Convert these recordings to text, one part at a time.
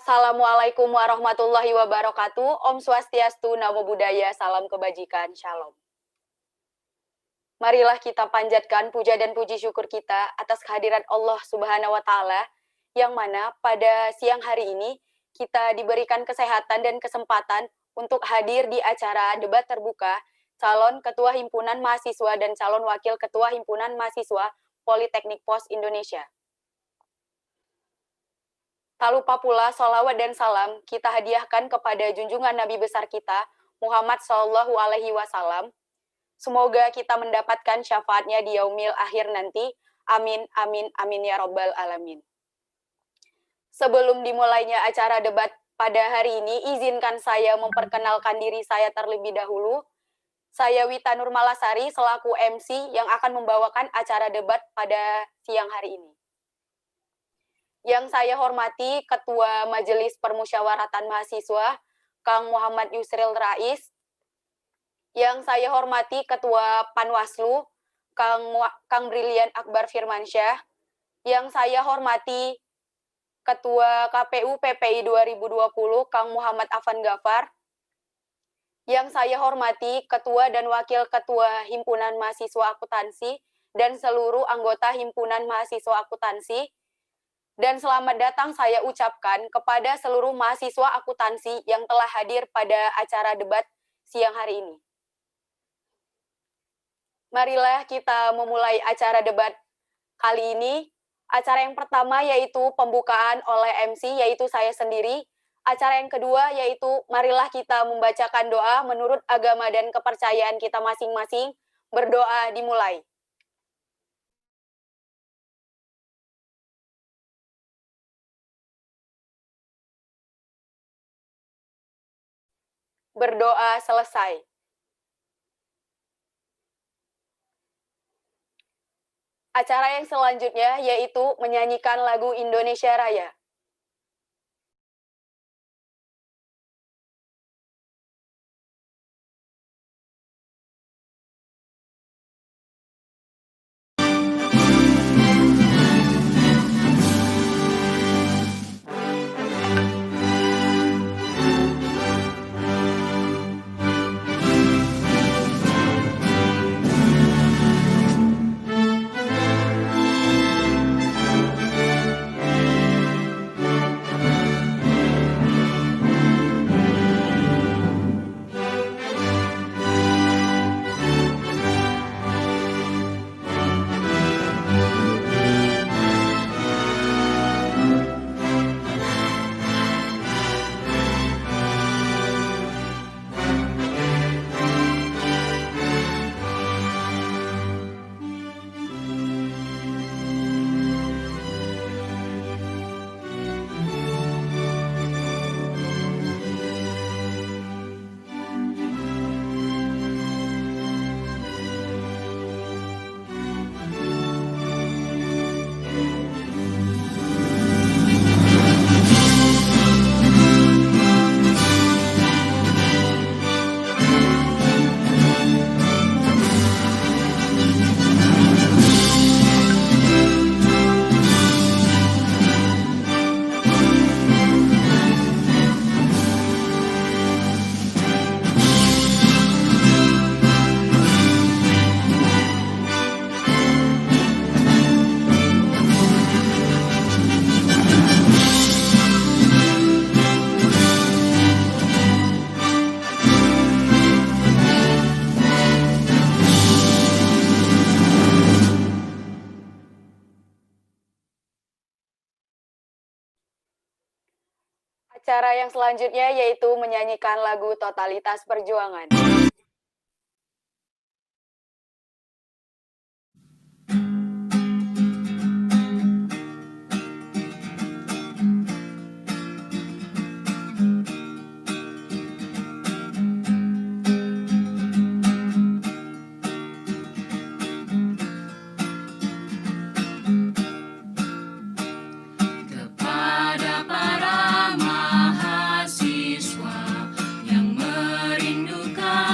Assalamualaikum warahmatullahi wabarakatuh. Om Swastiastu, Namo Buddhaya, salam kebajikan, Shalom. Marilah kita panjatkan puja dan puji syukur kita atas kehadiran Allah Subhanahu wa Ta'ala, yang mana pada siang hari ini kita diberikan kesehatan dan kesempatan untuk hadir di acara debat terbuka calon Ketua Himpunan Mahasiswa dan calon Wakil Ketua Himpunan Mahasiswa Politeknik Pos Indonesia. Tak lupa pula sholawat dan salam kita hadiahkan kepada junjungan Nabi besar kita, Muhammad Shallallahu Alaihi Wasallam. Semoga kita mendapatkan syafaatnya di yaumil akhir nanti. Amin, amin, amin ya robbal alamin. Sebelum dimulainya acara debat pada hari ini, izinkan saya memperkenalkan diri saya terlebih dahulu. Saya Wita Nurmalasari selaku MC yang akan membawakan acara debat pada siang hari ini. Yang saya hormati Ketua Majelis Permusyawaratan Mahasiswa, Kang Muhammad Yusril Rais. Yang saya hormati Ketua Panwaslu, Kang Brilian Akbar Firmansyah. Yang saya hormati Ketua KPU PPI 2020, Kang Muhammad Afan Ghaffar. Yang saya hormati Ketua dan Wakil Ketua Himpunan Mahasiswa Akuntansi dan seluruh anggota Himpunan Mahasiswa Akuntansi. Dan selamat datang saya ucapkan kepada seluruh mahasiswa akuntansi yang telah hadir pada acara debat siang hari ini. Marilah kita memulai acara debat kali ini. Acara yang pertama yaitu pembukaan oleh MC, yaitu saya sendiri. Acara yang kedua yaitu marilah kita membacakan doa menurut agama dan kepercayaan kita masing-masing. Berdoa dimulai. Berdoa selesai. Acara yang selanjutnya yaitu menyanyikan lagu Indonesia Raya. Acara yang selanjutnya yaitu menyanyikan lagu Totalitas Perjuangan. Kepada para mahasiswa yang merindukan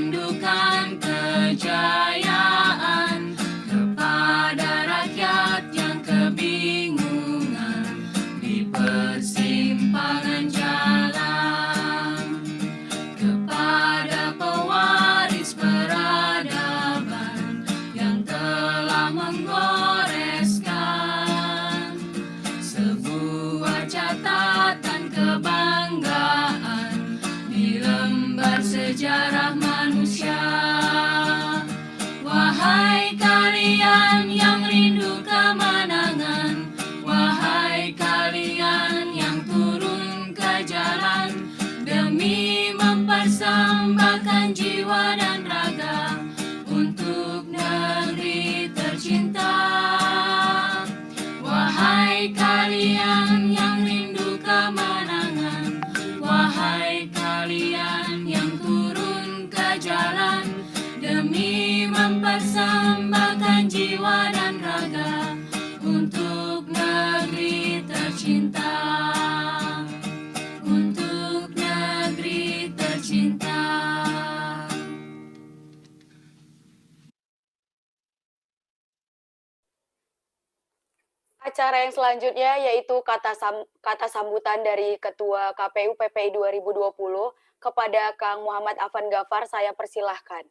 rindukan kejayaan, kepada rakyat yang kebingungan di persimpangan jalan, kepada pewaris peradaban yang telah menggoreskan sebuah catatan kebanggaan di lembar sejarah manusia. Wahai kalian yang rindu kemenangan, wahai kalian yang turun ke jalan demi mempersembahkan jiwa dan raga untuk negeri tercinta. Wahai kalian yang rindu kemenangan, wahai kalian yang turun ke jalan demi mempersembahkan jiwa dan raga untuk negeri tercinta, untuk negeri tercinta. Acara yang selanjutnya yaitu kata sambutan dari Ketua KPU PPI 2020 kepada Kang Muhammad Afan Ghaffar. Saya persilahkan.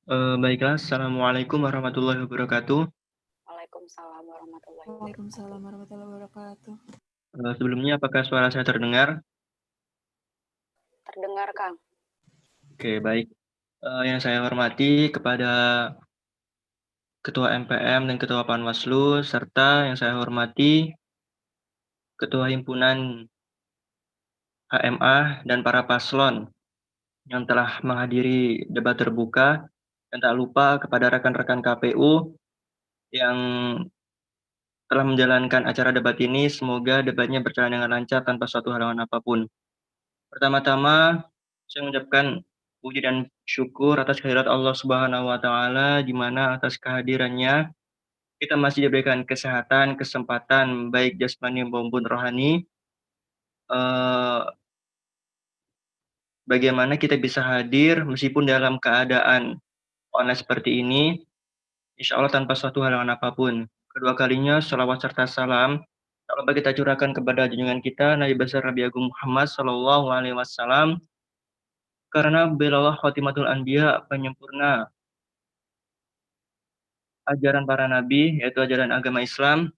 Baiklah, Assalamualaikum warahmatullahi wabarakatuh. Waalaikumsalam warahmatullahi wabarakatuh. Waalaikumsalam warahmatullahi wabarakatuh. Sebelumnya, apakah suara saya terdengar? Terdengar, Kang. Oke, baik. Yang saya hormati kepada Ketua MPM dan Ketua Panwaslu, serta yang saya hormati Ketua Himpunan HMA dan para paslon yang telah menghadiri debat terbuka, dan tak lupa kepada rekan-rekan KPU yang telah menjalankan acara debat ini. Semoga debatnya berjalan dengan lancar tanpa suatu halangan apapun. Pertama-tama, saya mengucapkan puji dan syukur atas kehadirat Allah Subhanahu wa Ta'ala, di mana atas kehadirannya kita masih diberikan kesehatan, kesempatan baik jasmani maupun rohani. Bagaimana kita bisa hadir meskipun dalam keadaan online seperti ini, insya Allah tanpa suatu halangan apapun. Kedua kalinya, sholawat serta salam tak lupa kita curahkan kepada junjungan kita Nabi besar Nabi Agung Muhammad Sallallahu Alaihi Wasallam, karena beliau khotimatul anbiya, penyempurna ajaran para nabi, yaitu ajaran agama Islam,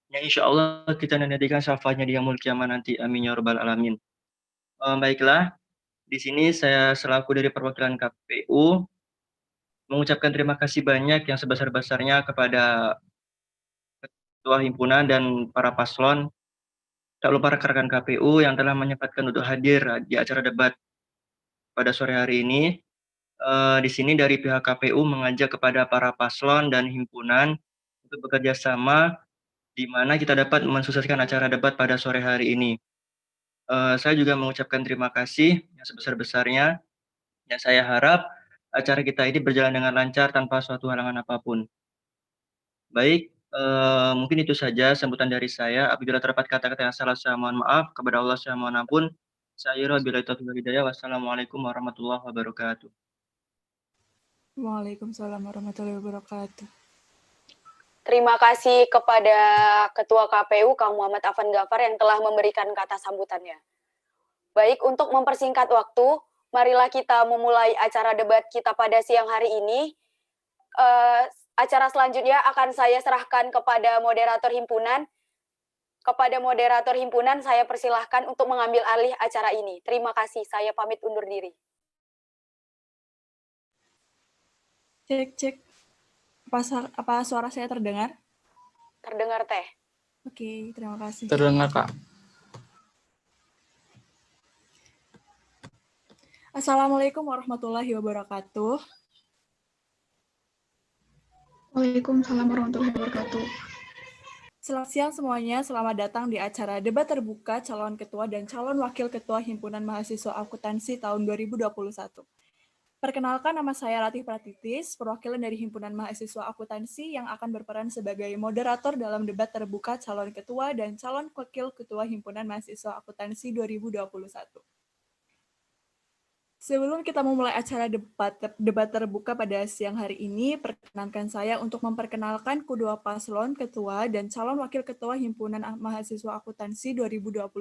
yang insya Allah kita nantikan syafaatnya di yaumul kiamah nanti. Amin ya rabbal alamin. Baiklah, di sini saya selaku dari perwakilan KPU mengucapkan terima kasih banyak yang sebesar-besarnya kepada Ketua Himpunan dan para paslon, tak lupa rekan-rekan KPU yang telah menyempatkan untuk hadir di acara debat pada sore hari ini. Di sini dari pihak KPU mengajak kepada para paslon dan himpunan untuk bekerja sama, di mana kita dapat mensukseskan acara debat pada sore hari ini. Saya juga mengucapkan terima kasih yang sebesar-besarnya, dan saya harap acara kita ini berjalan dengan lancar tanpa suatu halangan apapun. Baik, mungkin itu saja sambutan dari saya. Apabila terdapat kata-kata yang salah, saya mohon maaf. Kepada Allah saya mohon ampun. Wabillahi taufiq wal hidayah. Wassalamualaikum warahmatullahi wabarakatuh. Waalaikumsalam warahmatullahi wabarakatuh. Terima kasih kepada Ketua KPU Kang Muhammad Afan Ghaffar yang telah memberikan kata sambutannya. Baik, untuk mempersingkat waktu, marilah kita memulai acara debat kita pada siang hari ini. Acara selanjutnya akan saya serahkan kepada moderator himpunan. Kepada moderator himpunan, saya persilahkan untuk mengambil alih acara ini. Terima kasih, saya pamit undur diri. Cek. Apa suara saya terdengar? Terdengar, Teh. Oke, terima kasih. Terdengar, Kak. Assalamualaikum warahmatullahi wabarakatuh. Waalaikumsalam warahmatullahi wabarakatuh. Selamat siang semuanya, selamat datang di acara debat terbuka calon ketua dan calon wakil ketua Himpunan Mahasiswa Akuntansi tahun 2021. Perkenalkan, nama saya Ratih Pratitis, perwakilan dari Himpunan Mahasiswa Akuntansi yang akan berperan sebagai moderator dalam debat terbuka calon ketua dan calon wakil ketua Himpunan Mahasiswa Akuntansi 2021. Sebelum kita memulai acara debat terbuka pada siang hari ini, perkenankan saya untuk memperkenalkan kedua paslon ketua dan calon wakil ketua Himpunan Mahasiswa Akuntansi 2021.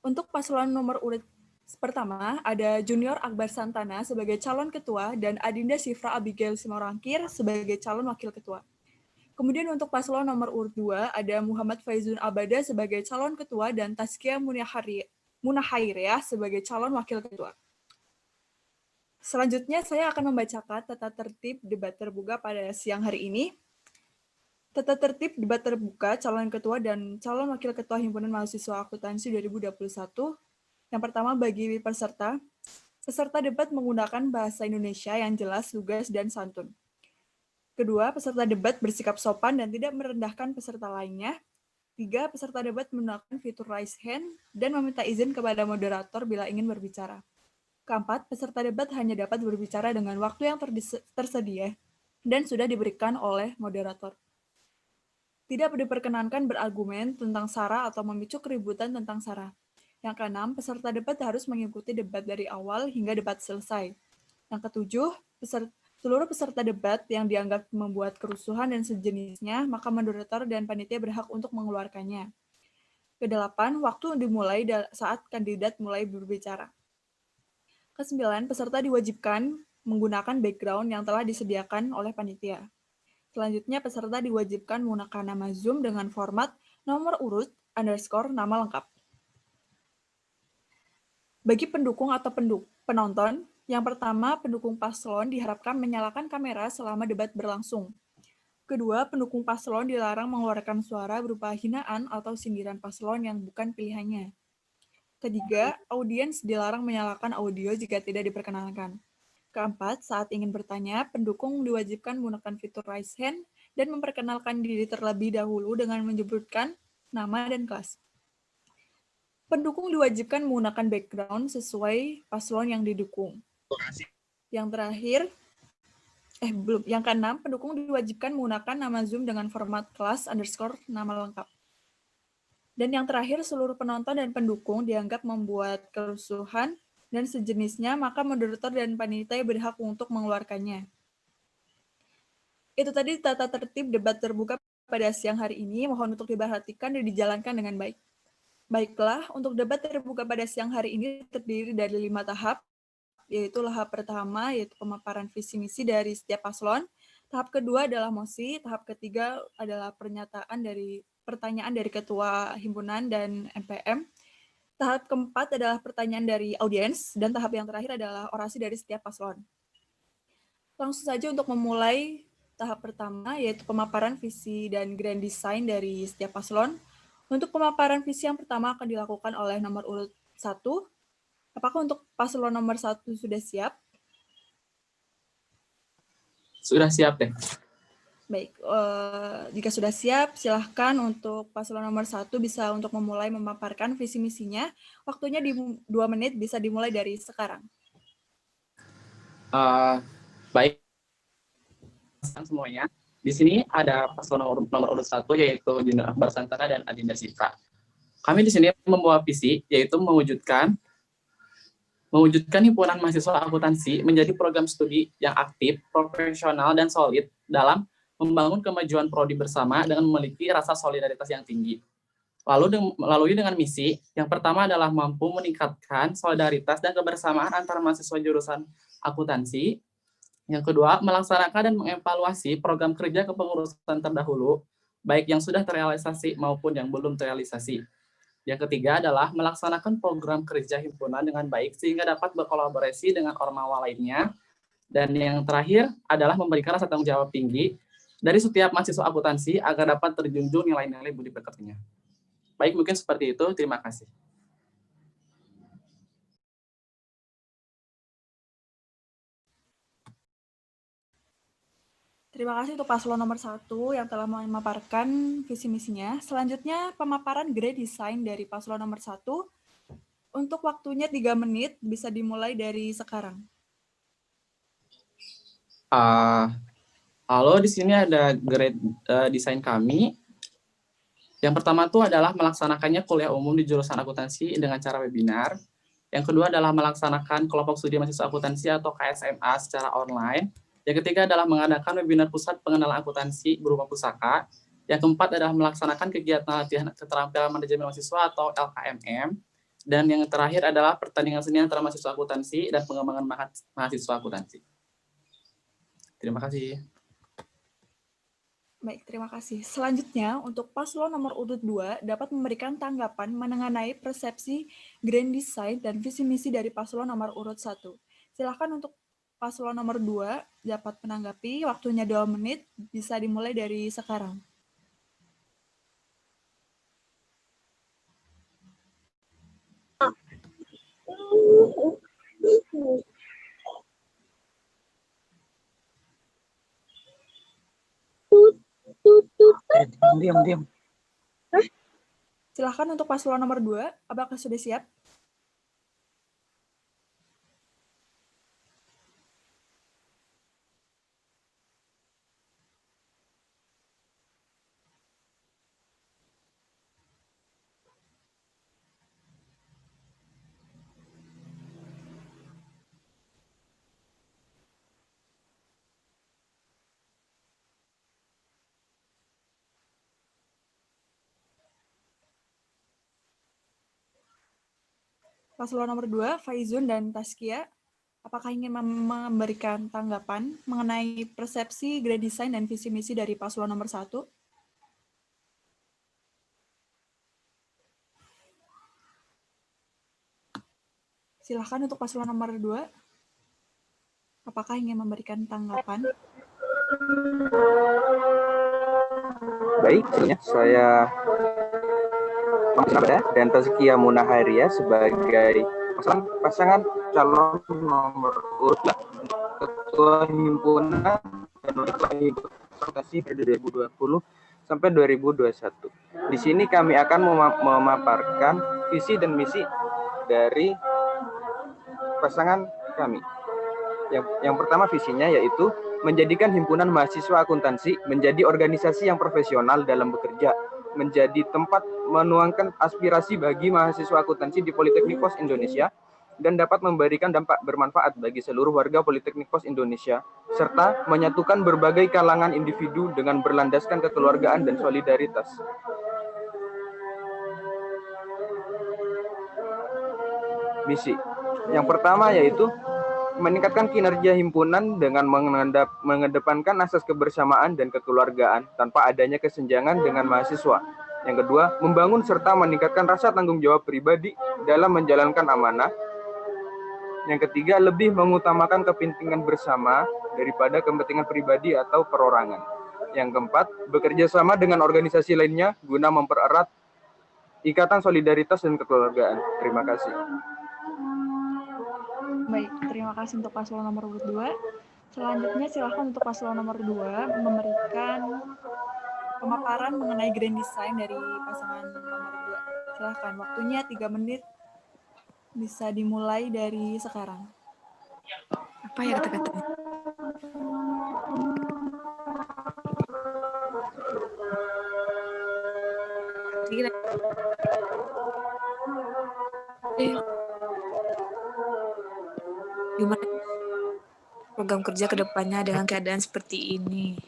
Untuk paslon nomor urut pertama, ada Junior Akbar Santana sebagai calon ketua dan Adinda Sifra Abigail Simorangkir sebagai calon wakil ketua. Kemudian untuk paslon nomor urut 2, ada Muhammad Faizun Abada sebagai calon ketua dan Taskia Munahairiyah sebagai calon wakil ketua. Selanjutnya saya akan membacakan tata tertib debat terbuka pada siang hari ini. Tata tertib debat terbuka calon ketua dan calon wakil ketua Himpunan Mahasiswa Akuntansi 2021. Yang pertama bagi peserta debat menggunakan bahasa Indonesia yang jelas, lugas, dan santun. Kedua, peserta debat bersikap sopan dan tidak merendahkan peserta lainnya. 3, peserta debat menggunakan fitur raise hand dan meminta izin kepada moderator bila ingin berbicara. Keempat, peserta debat hanya dapat berbicara dengan waktu yang tersedia dan sudah diberikan oleh moderator. Tidak diperkenankan berargumen tentang SARA atau memicu keributan tentang SARA. Yang keenam, peserta debat harus mengikuti debat dari awal hingga debat selesai. Yang ketujuh, seluruh peserta debat yang dianggap membuat kerusuhan dan sejenisnya, maka moderator dan panitia berhak untuk mengeluarkannya. Kedelapan, waktu dimulai saat kandidat mulai berbicara. Kesembilan, peserta diwajibkan menggunakan background yang telah disediakan oleh panitia. Selanjutnya, peserta diwajibkan menggunakan nama Zoom dengan format nomor urut _ nama lengkap. Bagi pendukung atau penonton, yang pertama, pendukung paslon diharapkan menyalakan kamera selama debat berlangsung. Kedua, pendukung paslon dilarang mengeluarkan suara berupa hinaan atau sindiran paslon yang bukan pilihannya. Ketiga, audiens dilarang menyalakan audio jika tidak diperkenankan. Keempat, saat ingin bertanya, pendukung diwajibkan menggunakan fitur raise hand dan memperkenalkan diri terlebih dahulu dengan menyebutkan nama dan kelas. Pendukung diwajibkan menggunakan background sesuai paslon yang didukung. Yang keenam, pendukung diwajibkan menggunakan nama Zoom dengan format kelas _ nama lengkap. Dan yang terakhir, seluruh penonton dan pendukung dianggap membuat kerusuhan dan sejenisnya, maka moderator dan panitia berhak untuk mengeluarkannya. Itu tadi tata tertib debat terbuka pada siang hari ini. Mohon untuk diperhatikan dan dijalankan dengan baik. Baiklah, untuk debat terbuka pada siang hari ini terdiri dari 5 tahap, yaitu tahap pertama, yaitu pemaparan visi misi dari setiap paslon. Tahap kedua adalah mosi, tahap ketiga adalah pertanyaan dari ketua himpunan dan MPM. Tahap keempat adalah pertanyaan dari audiens, dan tahap yang terakhir adalah orasi dari setiap paslon. Langsung saja untuk memulai tahap pertama, yaitu pemaparan visi dan grand design dari setiap paslon. Untuk pemaparan visi yang pertama akan dilakukan oleh nomor urut 1. Apakah untuk paslon nomor 1 sudah siap? Sudah siap, Teh. Baik, jika sudah siap, silahkan untuk paslon nomor 1 bisa untuk memulai memaparkan visi misinya. Waktunya di 2 menit, bisa dimulai dari sekarang. Baik, semuanya. Di sini ada paslon nomor urut 1, yaitu Junior Akbar Santana dan Adinda Sifra. Kami di sini membawa visi, yaitu mewujudkan himpunan mahasiswa akuntansi menjadi program studi yang aktif, profesional, dan solid dalam membangun kemajuan prodi bersama dengan memiliki rasa solidaritas yang tinggi. Lalu dengan misi, yang pertama adalah mampu meningkatkan solidaritas dan kebersamaan antar mahasiswa jurusan akuntansi. Yang kedua, melaksanakan dan mengevaluasi program kerja kepengurusan terdahulu, baik yang sudah terrealisasi maupun yang belum terrealisasi. Yang ketiga adalah melaksanakan program kerja himpunan dengan baik sehingga dapat berkolaborasi dengan ormawa lainnya. Dan yang terakhir adalah memberikan rasa tanggung jawab tinggi dari setiap mahasiswa akuntansi agar dapat terjunjung nilai-nilai budi pekertinya. Baik, mungkin seperti itu. Terima kasih. Terima kasih untuk paslon nomor 1 yang telah memaparkan visi misinya. Selanjutnya, pemaparan grand design dari paslon nomor 1. Untuk waktunya 3 menit, bisa dimulai dari sekarang. Halo, di sini ada grand design kami. Yang pertama itu adalah melaksanakannya kuliah umum di jurusan akuntansi dengan cara webinar. Yang kedua adalah melaksanakan kelompok studi mahasiswa akuntansi atau KSMA secara online. Yang ketiga adalah mengadakan webinar pusat pengenalan akuntansi berupa pusaka. Yang keempat adalah melaksanakan kegiatan latihan keterampilan manajemen mahasiswa atau LKMM. Dan yang terakhir adalah pertandingan seni antara mahasiswa akuntansi dan pengembangan mahasiswa akuntansi. Terima kasih. Baik, terima kasih. Selanjutnya, untuk paslon nomor urut 2 dapat memberikan tanggapan mengenai persepsi grand design dan visi misi dari paslon nomor urut 1. Silakan untuk paslon nomor 2 dapat menanggapi, waktunya 2 menit, bisa dimulai dari sekarang. Diam. Silakan untuk paslon nomor 2, apakah sudah siap? Paslon nomor 2, Faizun dan Taskia, apakah ingin memberikan tanggapan mengenai persepsi grand design dan visi misi dari paslon nomor 1? Silakan untuk paslon nomor 2. Apakah ingin memberikan tanggapan? Baik, saya dan Tazkia Munaharia sebagai pasangan calon nomor urut Ketua Himpunan dan Akuntansi periode 2020 sampai 2021. Di sini kami akan memaparkan visi dan misi dari pasangan kami. Yang pertama visinya yaitu menjadikan himpunan mahasiswa akuntansi menjadi organisasi yang profesional dalam bekerja, menjadi tempat menuangkan aspirasi bagi mahasiswa akuntansi di Politeknik Pos Indonesia dan dapat memberikan dampak bermanfaat bagi seluruh warga Politeknik Pos Indonesia, serta menyatukan berbagai kalangan individu dengan berlandaskan kekeluargaan dan solidaritas. Misi yang pertama yaitu meningkatkan kinerja himpunan dengan mengedepankan asas kebersamaan dan kekeluargaan tanpa adanya kesenjangan dengan mahasiswa. Yang kedua, membangun serta meningkatkan rasa tanggung jawab pribadi dalam menjalankan amanah. Yang ketiga, lebih mengutamakan kepentingan bersama daripada kepentingan pribadi atau perorangan. Yang keempat, bekerja sama dengan organisasi lainnya guna mempererat ikatan solidaritas dan kekeluargaan. Terima kasih. Baik, terima kasih untuk paslon nomor 2. Selanjutnya silakan untuk paslon nomor 2 memberikan pemaparan mengenai grand design dari pasangan nomor 2. Silakan, waktunya 3 menit, bisa dimulai dari sekarang. Apa ya kata-katanya? Gimana program kerja ke depannya dengan keadaan seperti ini?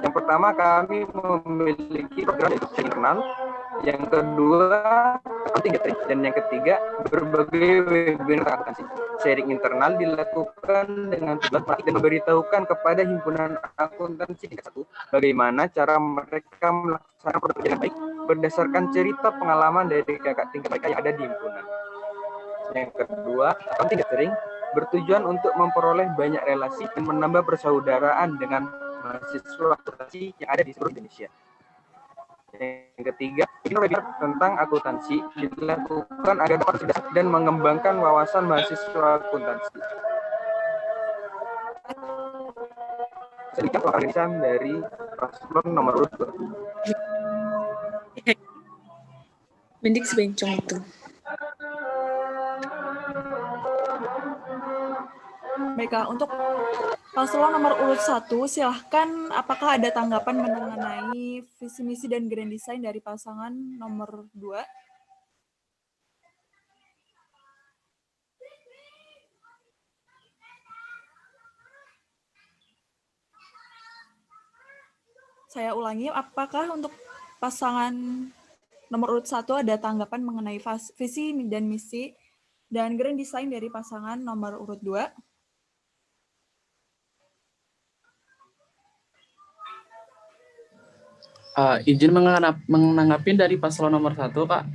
Yang pertama, kami memiliki program internal. Yang kedua, dan yang ketiga, berbagai webinar akuntansi. Sharing internal dilakukan dengan tujuan dan memberitahukan kepada himpunan akuntansi tingkat 1 bagaimana cara mereka melaksanakan program kerja yang baik berdasarkan cerita pengalaman dari kakak tingkat mereka yang ada di himpunan. Yang kedua, accounting gathering bertujuan untuk memperoleh banyak relasi dan menambah persaudaraan dengan mahasiswa akuntansi yang ada di seluruh Indonesia. Yang ketiga, webinar tentang akuntansi dilakukan agar dapat cerdas dan mengembangkan wawasan mahasiswa akuntansi. Sedikit pemeriksaan dari paslon nomor urut 2. Mendik si bencong itu. Baiklah, untuk paslon nomor urut 1, silahkan apakah ada tanggapan mengenai visi misi dan grand design dari pasangan nomor 2? Saya ulangi, apakah untuk pasangan nomor urut 1 ada tanggapan mengenai visi dan misi dan grand design dari pasangan nomor urut 2? Izin menanggapi dari paslon nomor 1, Kak.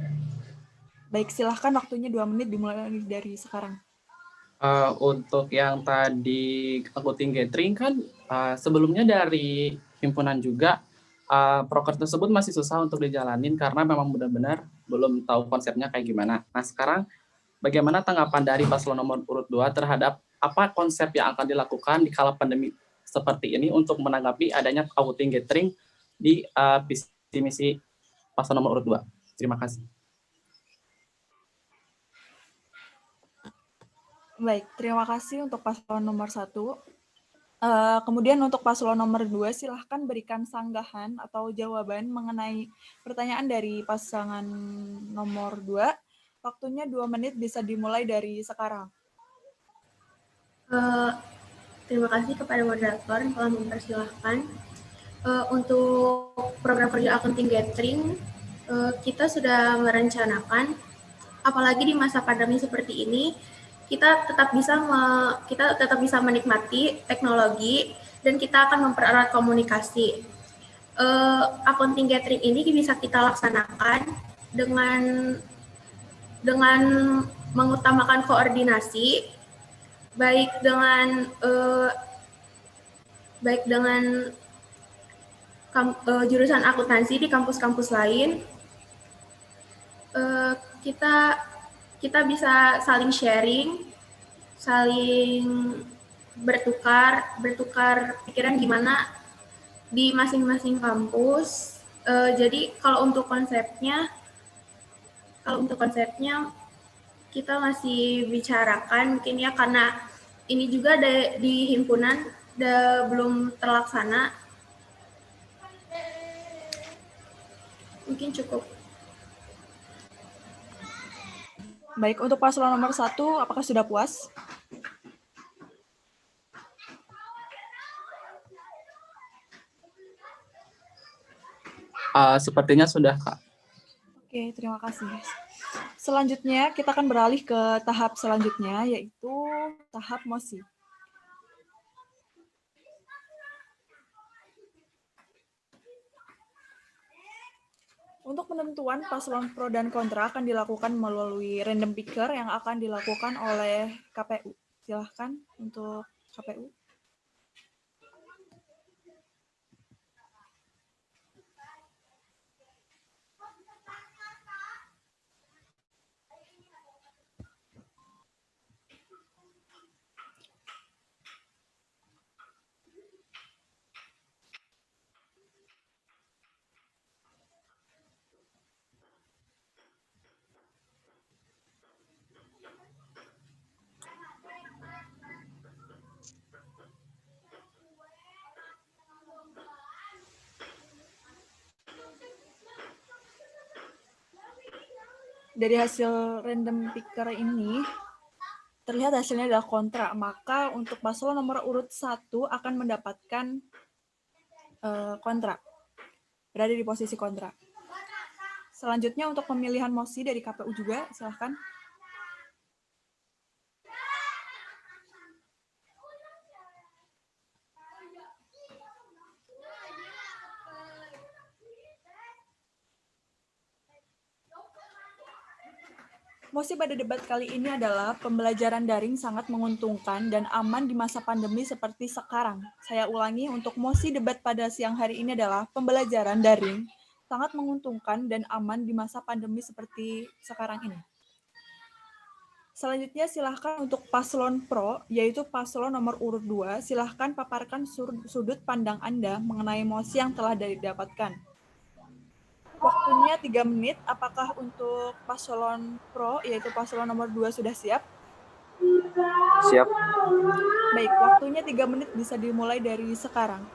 Baik, silahkan waktunya 2 menit dimulai dari sekarang. Untuk yang tadi voting gathering kan sebelumnya dari himpunan juga proker tersebut masih susah untuk dijalanin karena memang benar-benar belum tahu konsepnya kayak gimana. Nah sekarang bagaimana tanggapan dari paslon nomor urut 2 terhadap apa konsep yang akan dilakukan di kala pandemi seperti ini untuk menanggapi adanya voting gathering di visi misi paslon nomor urut 2. Terima kasih. Baik, terima kasih untuk paslon nomor 1. Kemudian untuk paslon nomor 2, silahkan berikan sanggahan atau jawaban mengenai pertanyaan dari pasangan nomor 2. Waktunya 2 menit bisa dimulai dari sekarang. Terima kasih kepada moderator yang telah mempersilahkan. Untuk program kerja accounting gathering, kita sudah merencanakan, apalagi di masa pandemi seperti ini, kita tetap bisa menikmati teknologi dan kita akan mempererat komunikasi. Accounting gathering ini bisa kita laksanakan dengan mengutamakan koordinasi, baik dengan jurusan akuntansi di kampus-kampus lain. Kita bisa saling sharing, saling bertukar pikiran gimana di masing-masing kampus. Jadi kalau untuk konsepnya kita masih bicarakan mungkin ya, karena ini juga di himpunan belum terlaksana. Mungkin cukup. Baik, untuk paslon nomor 1, apakah sudah puas? Sepertinya sudah, Kak. Oke, terima kasih. Selanjutnya, kita akan beralih ke tahap selanjutnya, yaitu tahap mosi. Untuk penentuan paslon pro dan kontra akan dilakukan melalui random picker yang akan dilakukan oleh KPU. Silahkan untuk KPU. Dari hasil random picker ini, terlihat hasilnya adalah kontra. Maka untuk paslon nomor urut 1 akan mendapatkan kontra. Berada di posisi kontra. Selanjutnya untuk pemilihan mosi dari KPU juga, silahkan. Mosi pada debat kali ini adalah pembelajaran daring sangat menguntungkan dan aman di masa pandemi seperti sekarang. Saya ulangi, untuk mosi debat pada siang hari ini adalah pembelajaran daring sangat menguntungkan dan aman di masa pandemi seperti sekarang ini. Selanjutnya silahkan untuk paslon pro, yaitu paslon nomor urut 2, silahkan paparkan sudut pandang Anda mengenai mosi yang telah didapatkan. Waktunya 3 menit. Apakah untuk paslon pro, yaitu paslon nomor 2 sudah siap? Siap. Baik, waktunya 3 menit bisa dimulai dari sekarang.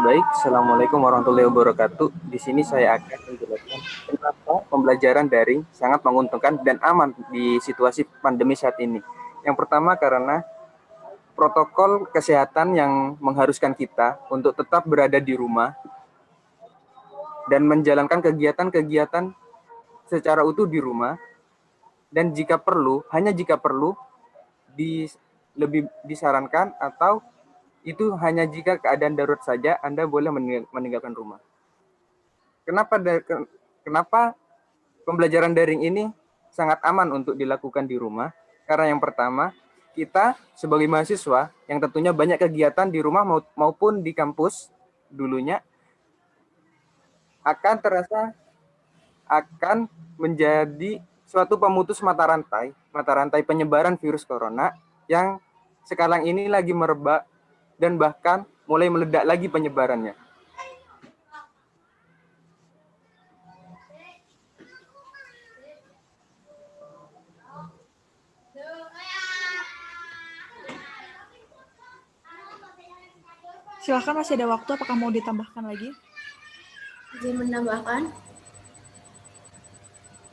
Baik, Assalamualaikum warahmatullahi wabarakatuh. Di sini saya akan menjelaskan kenapa pembelajaran daring sangat menguntungkan dan aman di situasi pandemi saat ini. Yang pertama karena protokol kesehatan yang mengharuskan kita untuk tetap berada di rumah dan menjalankan kegiatan-kegiatan secara utuh di rumah, dan jika perlu, hanya jika perlu, lebih disarankan atau itu hanya jika keadaan darurat saja Anda boleh meninggalkan rumah. Kenapa pembelajaran daring ini sangat aman untuk dilakukan di rumah? Karena yang pertama, kita sebagai mahasiswa yang tentunya banyak kegiatan di rumah maupun di kampus dulunya akan menjadi suatu pemutus mata rantai penyebaran virus corona yang sekarang ini lagi merebak dan bahkan mulai meledak lagi penyebarannya. Silakan, masih ada waktu. Apakah mau ditambahkan lagi? Izin menambahkan.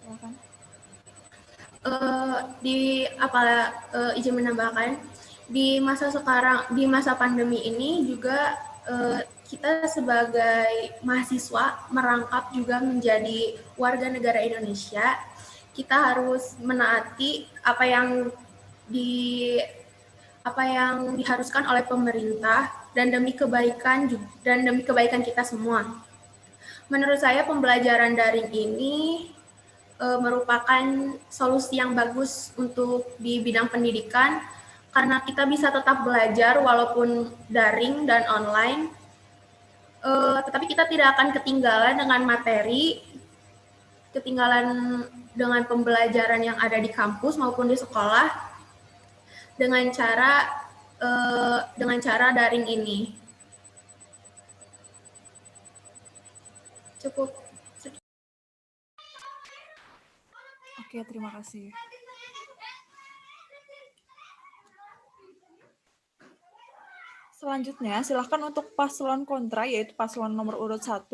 Silakan. Izin menambahkan, di masa sekarang, di masa pandemi ini juga kita sebagai mahasiswa merangkap juga menjadi warga negara Indonesia. Kita harus menaati apa yang diharuskan oleh pemerintah dan demi kebaikan kita semua. Menurut saya pembelajaran daring ini merupakan solusi yang bagus untuk di bidang pendidikan, karena kita bisa tetap belajar walaupun daring dan online, tetapi kita tidak akan ketinggalan dengan materi, ketinggalan dengan pembelajaran yang ada di kampus maupun di sekolah dengan cara daring ini. Cukup. Oke, terima kasih. Selanjutnya, silakan untuk paslon kontra, yaitu paslon nomor urut 1,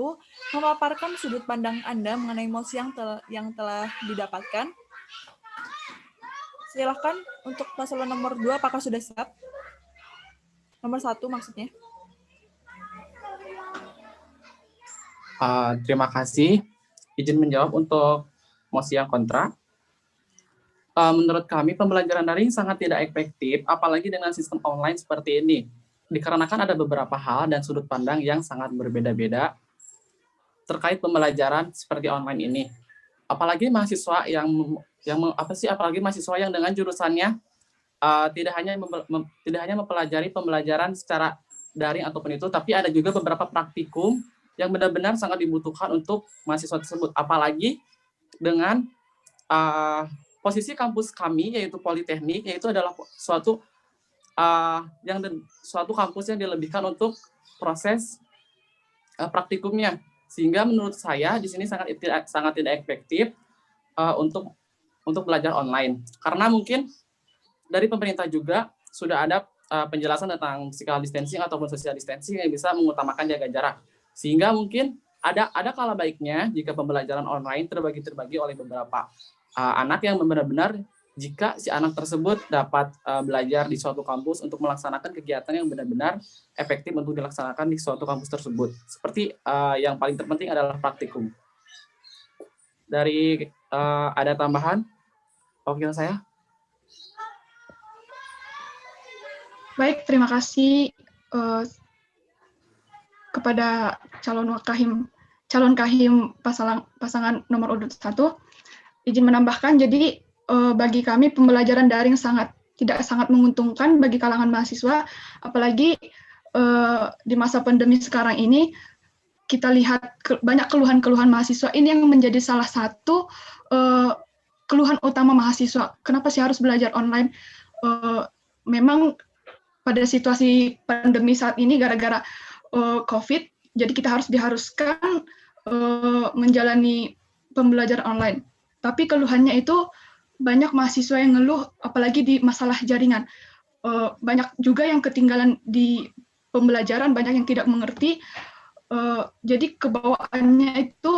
memaparkan sudut pandang Anda mengenai mosi yang telah didapatkan. Silakan untuk paslon nomor 2, apakah sudah siap? Nomor 1 maksudnya. Terima kasih. Izin menjawab untuk mosi yang kontra. Menurut kami, pembelajaran daring sangat tidak efektif, apalagi dengan sistem online seperti ini. Dikarenakan ada beberapa hal dan sudut pandang yang sangat berbeda-beda terkait pembelajaran seperti online ini. Apalagi mahasiswa apalagi mahasiswa yang dengan jurusannya tidak hanya mempelajari pembelajaran secara daring ataupun itu, tapi ada juga beberapa praktikum yang benar-benar sangat dibutuhkan untuk mahasiswa tersebut. Apalagi dengan posisi kampus kami, yaitu Politeknik, yaitu adalah suatu kampus yang dilebihkan untuk proses praktikumnya, sehingga menurut saya di sini sangat tidak efektif untuk belajar online, karena mungkin dari pemerintah juga sudah ada penjelasan tentang physical distancing ataupun social distancing yang bisa mengutamakan jaga jarak, sehingga mungkin ada kala baiknya jika pembelajaran online terbagi oleh beberapa anak yang benar-benar, jika si anak tersebut dapat belajar di suatu kampus untuk melaksanakan kegiatan yang benar-benar efektif untuk dilaksanakan di suatu kampus tersebut. Seperti yang paling terpenting adalah praktikum. Ada tambahan wakil saya? Baik, terima kasih kepada calon kahim pasangan nomor urut 1. Izin menambahkan, jadi bagi kami pembelajaran daring tidak sangat menguntungkan bagi kalangan mahasiswa, apalagi di masa pandemi sekarang ini kita lihat banyak keluhan-keluhan mahasiswa ini yang menjadi salah satu keluhan utama mahasiswa. Kenapa sih harus belajar online? Memang pada situasi pandemi saat ini gara-gara COVID, jadi kita diharuskan menjalani pembelajaran online. Tapi keluhannya itu banyak mahasiswa yang ngeluh, apalagi di masalah jaringan. Banyak juga yang ketinggalan di pembelajaran, banyak yang tidak mengerti. Jadi kebawaannya itu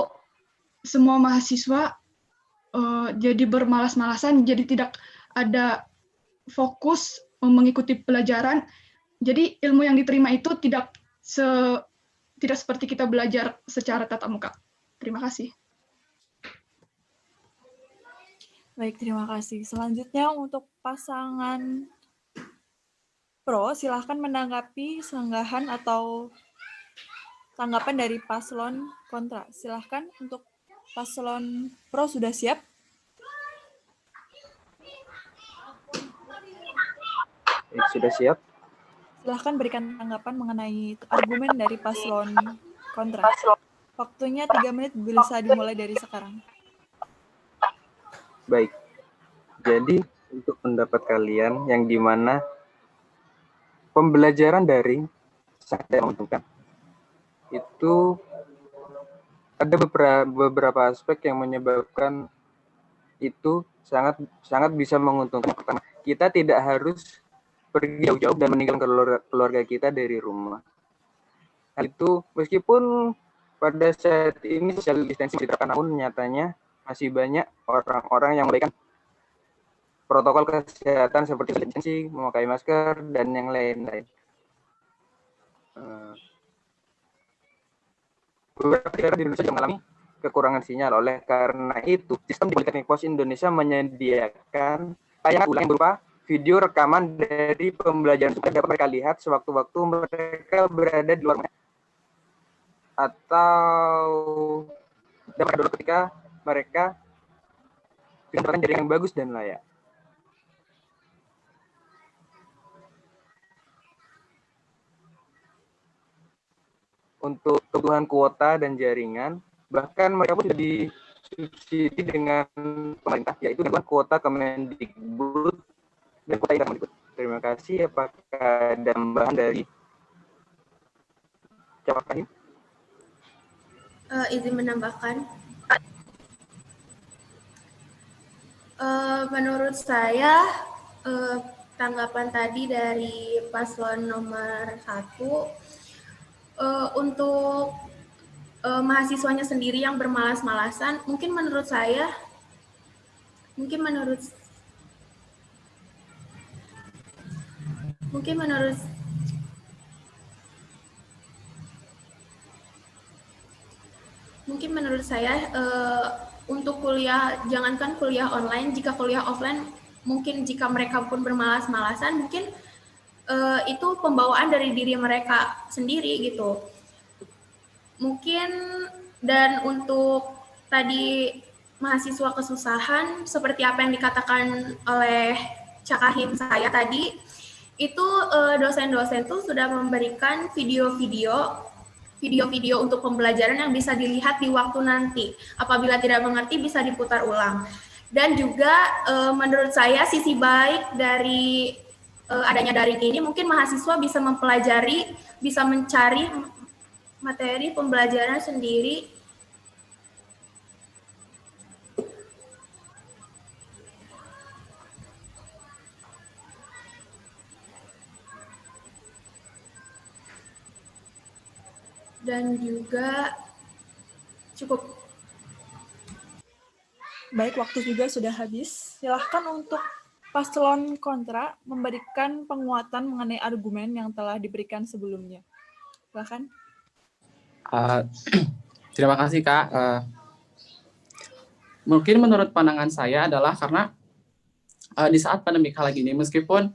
semua mahasiswa jadi bermalas-malasan, jadi tidak ada fokus mengikuti pelajaran. Jadi ilmu yang diterima itu tidak seperti kita belajar secara tatap muka. Terima kasih. Baik, terima kasih. Selanjutnya untuk pasangan pro, silahkan menanggapi sanggahan atau tanggapan dari paslon kontra. Silahkan untuk paslon pro sudah siap? Sudah siap. Silahkan berikan tanggapan mengenai argumen dari paslon kontra. Waktunya 3 menit, bisa dimulai dari sekarang. Baik, jadi untuk pendapat kalian yang dimana pembelajaran daring sangat menguntungkan, itu ada beberapa aspek yang menyebabkan itu sangat bisa menguntungkan. Pertama, kita tidak harus pergi jauh-jauh dan meninggalkan keluarga kita dari rumah. Hal itu meskipun pada saat ini social distancing diterapkan, namun nyatanya masih banyak orang-orang yang mengabaikan protokol kesehatan seperti social distancing, memakai masker, dan yang lain-lain. Beberapa daerah di Indonesia juga mengalami kekurangan sinyal. Oleh karena itu, sistem di Politeknik Pos Indonesia menyediakan tayangan ulang yang berupa video rekaman dari pembelajaran supaya dapat mereka lihat sewaktu-waktu mereka berada di luar rumah, atau dapat download ketika mereka dengan jaringan yang bagus dan layak. Untuk kebutuhan kuota dan jaringan, bahkan mereka pun sudah disubsidi dengan pemerintah, yaitu dengan kuota Kemendikbud dan kuota Kemendikbud. Terima kasih. Apakah ada tambahan dari Cak Fahim? Izin menambahkan. Menurut saya, tanggapan tadi dari paslon nomor 1, untuk mahasiswanya sendiri yang bermalas-malasan, mungkin menurut saya untuk kuliah, jangankan kuliah online, jika kuliah offline, mungkin jika mereka pun bermalas-malasan, mungkin itu pembawaan dari diri mereka sendiri gitu. Mungkin, dan untuk tadi mahasiswa kesusahan, seperti apa yang dikatakan oleh Cak Kahim saya tadi, itu dosen-dosen tuh sudah memberikan video-video untuk pembelajaran yang bisa dilihat di waktu nanti. Apabila tidak mengerti bisa diputar ulang. Dan juga menurut saya sisi baik dari adanya daring ini, mungkin mahasiswa bisa mempelajari, bisa mencari materi pembelajaran sendiri. Dan juga cukup. Baik, waktu juga sudah habis. Silahkan untuk paslon kontra memberikan penguatan mengenai argumen yang telah diberikan sebelumnya. Silahkan. Terima kasih, Kak. Mungkin menurut pandangan saya adalah karena di saat pandemi kala gini, meskipun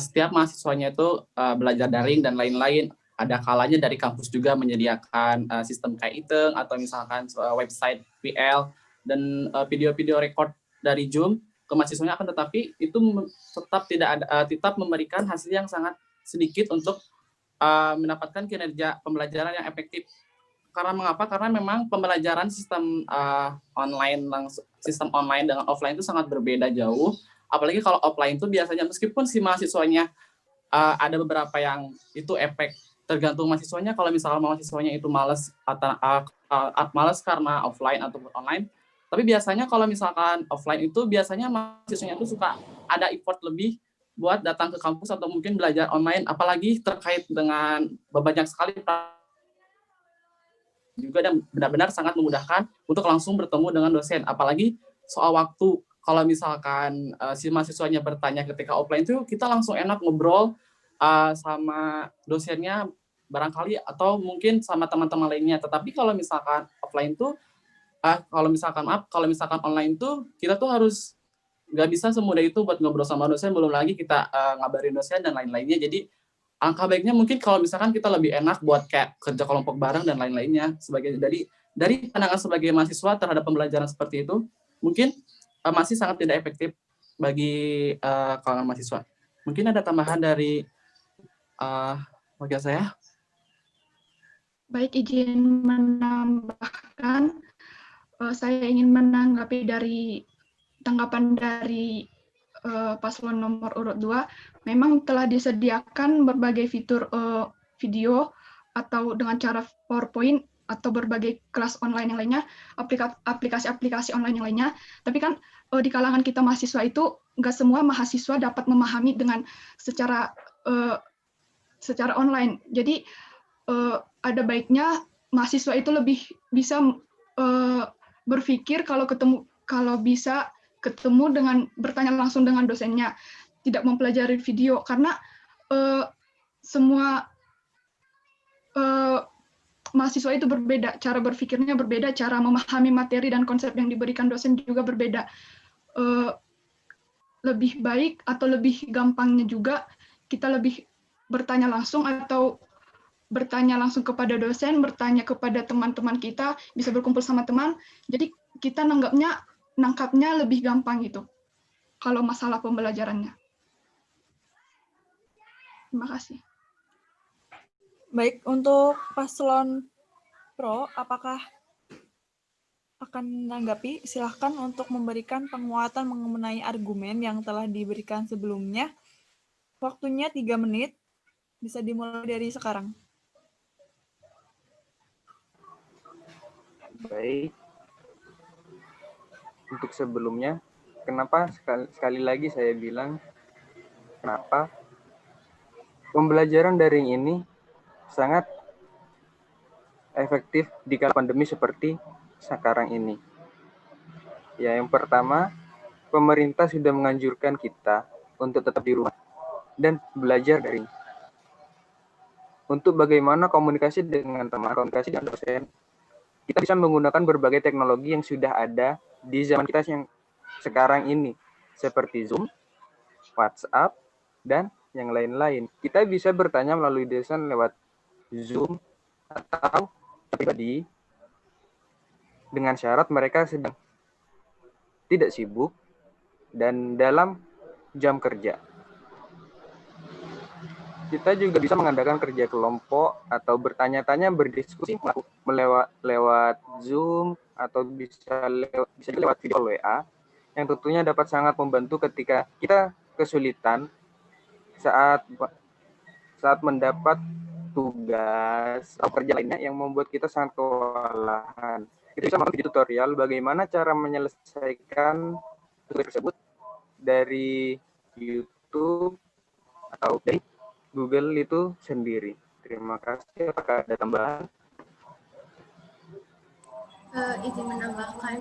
setiap mahasiswanya itu belajar daring dan lain-lain, ada kalanya dari kampus juga menyediakan sistem kayak Iteng atau misalkan website PL dan video-video record dari Zoom ke mahasiswanya, akan tetapi itu tetap memberikan hasil yang sangat sedikit untuk mendapatkan kinerja pembelajaran yang efektif. Karena mengapa? Karena memang pembelajaran sistem online dengan offline itu sangat berbeda jauh. Apalagi kalau offline itu biasanya meskipun si mahasiswanya ada beberapa yang itu efek tergantung mahasiswanya. Kalau misalnya mahasiswanya itu malas malas karena offline ataupun online. Tapi biasanya kalau misalkan offline itu biasanya mahasiswanya itu suka ada effort lebih buat datang ke kampus atau mungkin belajar online, apalagi terkait dengan banyak sekali juga dan benar-benar sangat memudahkan untuk langsung bertemu dengan dosen. Apalagi soal waktu, kalau misalkan si mahasiswanya bertanya ketika offline itu kita langsung enak ngobrol sama dosennya barangkali atau mungkin sama teman-teman lainnya. Tetapi kalau misalkan offline tuh kalau misalkan online tuh kita tuh harus nggak bisa semudah itu buat ngobrol sama dosen, belum lagi kita ngabarin dosen dan lain-lainnya. Jadi angka baiknya mungkin kalau misalkan kita lebih enak buat kayak kerja kelompok bareng dan lain-lainnya. Sebagai dari pandangan sebagai mahasiswa terhadap pembelajaran seperti itu, mungkin masih sangat tidak efektif bagi kalangan mahasiswa. Mungkin ada tambahan dari wakil saya. Baik, izin menambahkan, saya ingin menanggapi dari tanggapan dari paslon nomor urut 2, memang telah disediakan berbagai fitur video atau dengan cara PowerPoint atau berbagai kelas online yang lainnya, aplikasi-aplikasi online yang lainnya. Tapi kan di kalangan kita mahasiswa itu nggak semua mahasiswa dapat memahami dengan secara online. Jadi ada baiknya mahasiswa itu lebih bisa berpikir kalau bisa ketemu dengan bertanya langsung dengan dosennya, tidak mempelajari video, karena semua mahasiswa itu berbeda, cara berpikirnya berbeda, cara memahami materi dan konsep yang diberikan dosen juga berbeda. Lebih baik atau lebih gampangnya juga kita lebih bertanya langsung atau bertanya langsung kepada dosen, bertanya kepada teman-teman kita, bisa berkumpul sama teman, jadi kita nangkapnya lebih gampang gitu, kalau masalah pembelajarannya. Terima kasih. Baik, untuk paslon pro, apakah akan menanggapi? Silahkan untuk memberikan penguatan mengenai argumen yang telah diberikan sebelumnya. Waktunya 3 menit, bisa dimulai dari sekarang. Baik. Untuk sebelumnya, kenapa sekali lagi saya bilang, kenapa pembelajaran daring ini sangat efektif di kala pandemi seperti sekarang ini. Ya, yang pertama, pemerintah sudah menganjurkan kita untuk tetap di rumah dan belajar daring. Untuk bagaimana komunikasi dengan teman, komunikasi dengan dosen, kita bisa menggunakan berbagai teknologi yang sudah ada di zaman kita yang sekarang ini, seperti Zoom, WhatsApp, dan yang lain-lain. Kita bisa bertanya melalui dosen lewat Zoom atau pribadi dengan syarat mereka sedang tidak sibuk dan dalam jam kerja. Kita juga bisa mengadakan kerja kelompok atau bertanya-tanya, berdiskusi lewat Zoom atau bisa lewat video WA, yang tentunya dapat sangat membantu ketika kita kesulitan saat mendapat tugas atau kerja lainnya yang membuat kita sangat kewalahan. Kita bisa mengikuti tutorial bagaimana cara menyelesaikan tugas tersebut dari YouTube atau dari Google itu sendiri. Terima kasih. Apakah ada tambahan? Izin menambahkan.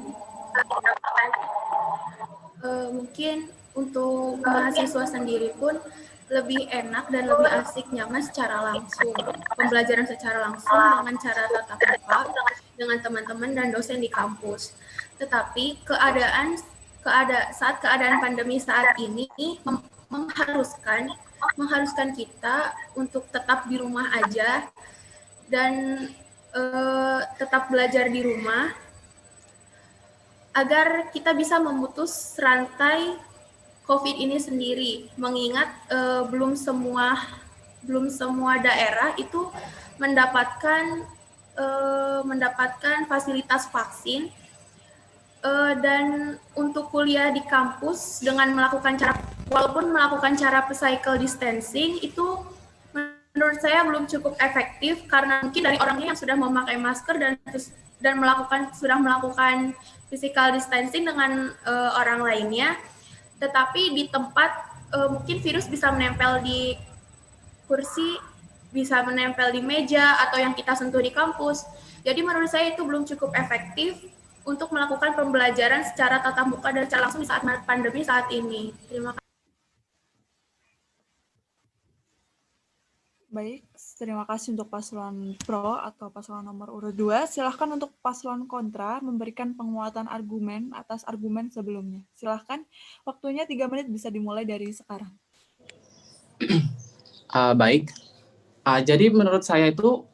Mungkin untuk mahasiswa sendiri pun lebih enak dan lebih asik, nyaman secara langsung. Pembelajaran secara langsung dengan cara tatap muka dengan teman-teman dan dosen di kampus. Tetapi saat keadaan pandemi saat ini mengharuskan kita untuk tetap di rumah aja dan tetap belajar di rumah agar kita bisa memutus rantai COVID ini sendiri, mengingat belum semua daerah itu mendapatkan fasilitas vaksin, dan untuk kuliah di kampus dengan melakukan cara physical distancing itu menurut saya belum cukup efektif karena mungkin dari orangnya yang sudah memakai masker dan sudah melakukan physical distancing dengan orang lainnya, tetapi di tempat mungkin virus bisa menempel di kursi, bisa menempel di meja, atau yang kita sentuh di kampus. Jadi menurut saya itu belum cukup efektif untuk melakukan pembelajaran secara tatap muka dan secara langsung di saat pandemi saat ini. Terima kasih. Baik, terima kasih untuk paslon pro atau paslon nomor urut 2. Silahkan untuk paslon kontra memberikan penguatan argumen atas argumen sebelumnya. Silahkan, waktunya 3 menit bisa dimulai dari sekarang. Baik, jadi menurut saya itu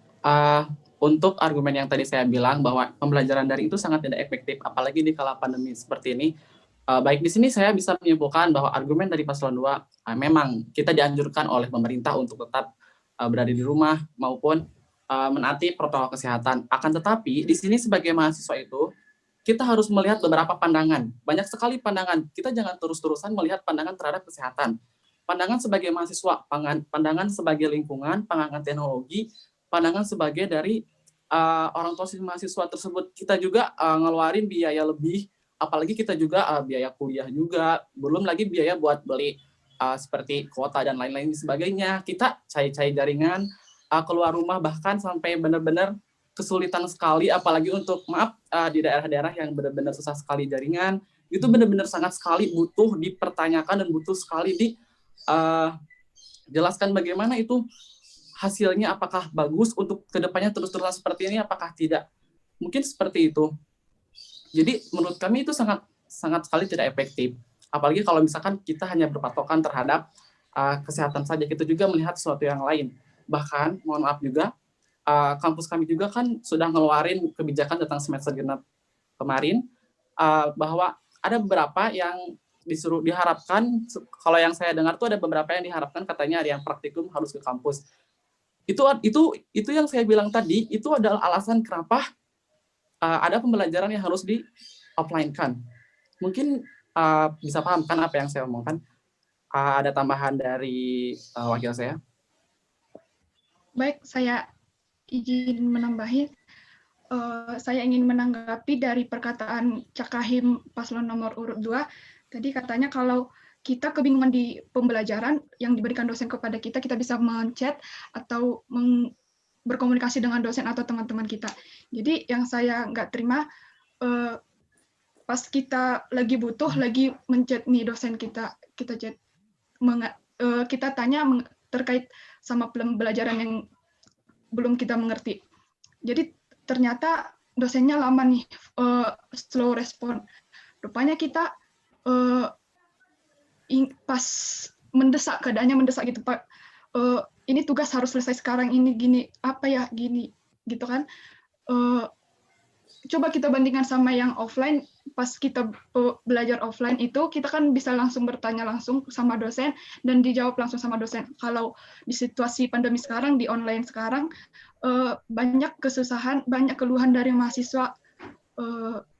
untuk argumen yang tadi saya bilang bahwa pembelajaran daring itu sangat tidak efektif, apalagi di kala pandemi seperti ini. Baik, di sini saya bisa menyimpulkan bahwa argumen dari paslon 2 memang kita dianjurkan oleh pemerintah untuk tetap berada di rumah maupun menaati protokol kesehatan. Akan tetapi di sini sebagai mahasiswa itu kita harus melihat beberapa pandangan. Banyak sekali pandangan. Kita jangan terus-terusan melihat pandangan terhadap kesehatan. Pandangan sebagai mahasiswa, pandangan sebagai lingkungan, pandangan teknologi, pandangan sebagai dari orang tua mahasiswa tersebut. Kita juga ngeluarin biaya lebih, apalagi kita juga biaya kuliah juga, belum lagi biaya buat beli seperti kuota dan lain-lain sebagainya. Kita cari jaringan, keluar rumah bahkan sampai benar-benar kesulitan sekali, apalagi untuk di daerah-daerah yang benar-benar susah sekali jaringan, itu benar-benar sangat sekali butuh dipertanyakan dan butuh sekali jelaskan bagaimana itu hasilnya, apakah bagus untuk kedepannya terus-terusan seperti ini, apakah tidak. Mungkin seperti itu. Jadi menurut kami itu sangat sekali tidak efektif. Apalagi kalau misalkan kita hanya berpatokan terhadap kesehatan saja, kita juga melihat sesuatu yang lain. Bahkan, mohon maaf juga, kampus kami juga kan sudah ngeluarin kebijakan tentang semester genap kemarin, bahwa ada beberapa yang diharapkan, kalau yang saya dengar tuh ada beberapa yang diharapkan katanya ada yang praktikum harus ke kampus. Itu yang saya bilang tadi, itu adalah alasan kenapa ada pembelajaran yang harus di-offline-kan. Mungkin bisa paham kan apa yang saya omongkan? Ada tambahan dari wakil saya? Baik, saya izin menambahi. Saya ingin menanggapi dari perkataan Cak Kahim paslon nomor urut 2. Tadi katanya kalau kita kebingungan di pembelajaran yang diberikan dosen kepada kita, kita bisa men-chat atau berkomunikasi dengan dosen atau teman-teman kita. Jadi yang saya nggak terima, pas kita lagi butuh, lagi men-chat nih dosen kita chat, kita tanya terkait sama pembelajaran yang belum kita mengerti. Jadi ternyata dosennya lama nih, slow respon. Rupanya kita pas mendesak, keadaannya mendesak gitu, Pak. Ini tugas harus selesai sekarang, ini gini, apa ya, gini, gitu kan. Coba kita bandingkan sama yang offline. Pas kita belajar offline itu, kita kan bisa langsung bertanya langsung sama dosen dan dijawab langsung sama dosen. Kalau di situasi pandemi sekarang, di online sekarang, banyak kesusahan, banyak keluhan dari mahasiswa.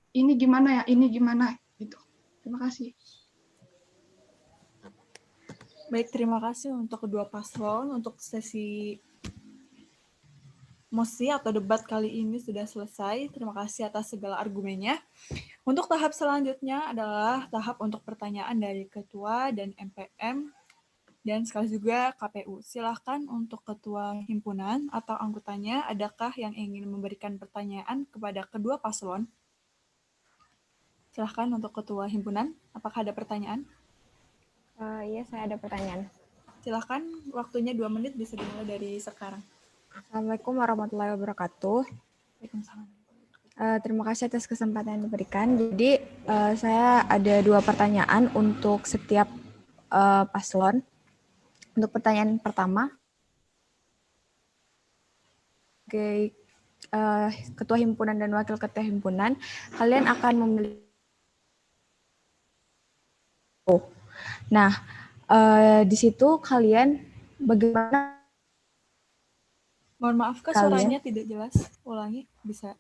Ini gimana ya, ini gimana, gitu. Terima kasih. Baik, terima kasih untuk kedua paslon. Untuk sesi mosi atau debat kali ini sudah selesai. Terima kasih atas segala argumennya. Untuk tahap selanjutnya adalah tahap untuk pertanyaan dari Ketua dan MPM dan sekali juga KPU. Silahkan untuk Ketua Himpunan atau anggotanya, adakah yang ingin memberikan pertanyaan kepada kedua paslon? Silahkan untuk Ketua Himpunan, apakah ada pertanyaan? Iya, saya ada pertanyaan. Silahkan, waktunya 2 menit bisa dimulai dari sekarang. Assalamualaikum warahmatullahi wabarakatuh. Waalaikumsalam. Terima kasih atas kesempatan yang diberikan. Jadi, saya ada 2 pertanyaan untuk setiap paslon. Untuk pertanyaan pertama, sebagai Ketua Himpunan dan Wakil Ketua Himpunan, kalian akan memilih. Nah, di situ kalian bagaimana? Mohon maaf, Kak, suaranya tidak jelas. Ulangi, bisa.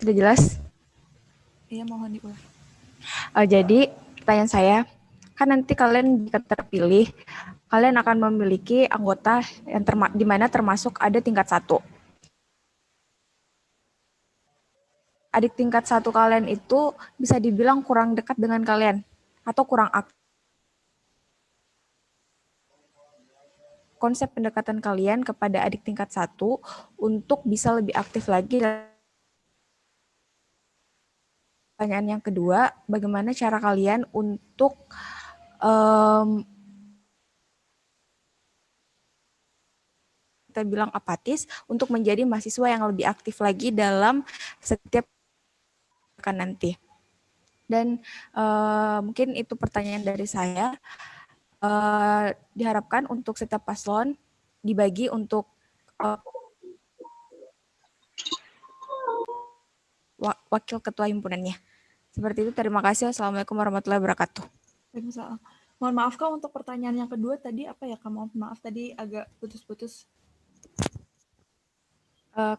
Tidak jelas? Iya, mohon diulang. Jadi, pertanyaan saya, kan nanti kalian jika terpilih, kalian akan memiliki anggota yang di mana termasuk ada tingkat 1. adik tingkat 1 kalian itu bisa dibilang kurang dekat dengan kalian atau kurang aktif. Konsep pendekatan kalian kepada adik tingkat 1 untuk bisa lebih aktif lagi. Pertanyaan yang kedua, bagaimana cara kalian untuk kita bilang apatis untuk menjadi mahasiswa yang lebih aktif lagi dalam setiap nanti. Dan mungkin itu pertanyaan dari saya. Diharapkan untuk setiap paslon dibagi untuk wakil ketua himpunannya. Seperti itu, terima kasih. Assalamualaikum warahmatullahi wabarakatuh. Waalaikumsalam. Mohon maaf Kak, untuk pertanyaan yang kedua tadi apa ya Kak? Mohon maaf tadi agak putus-putus.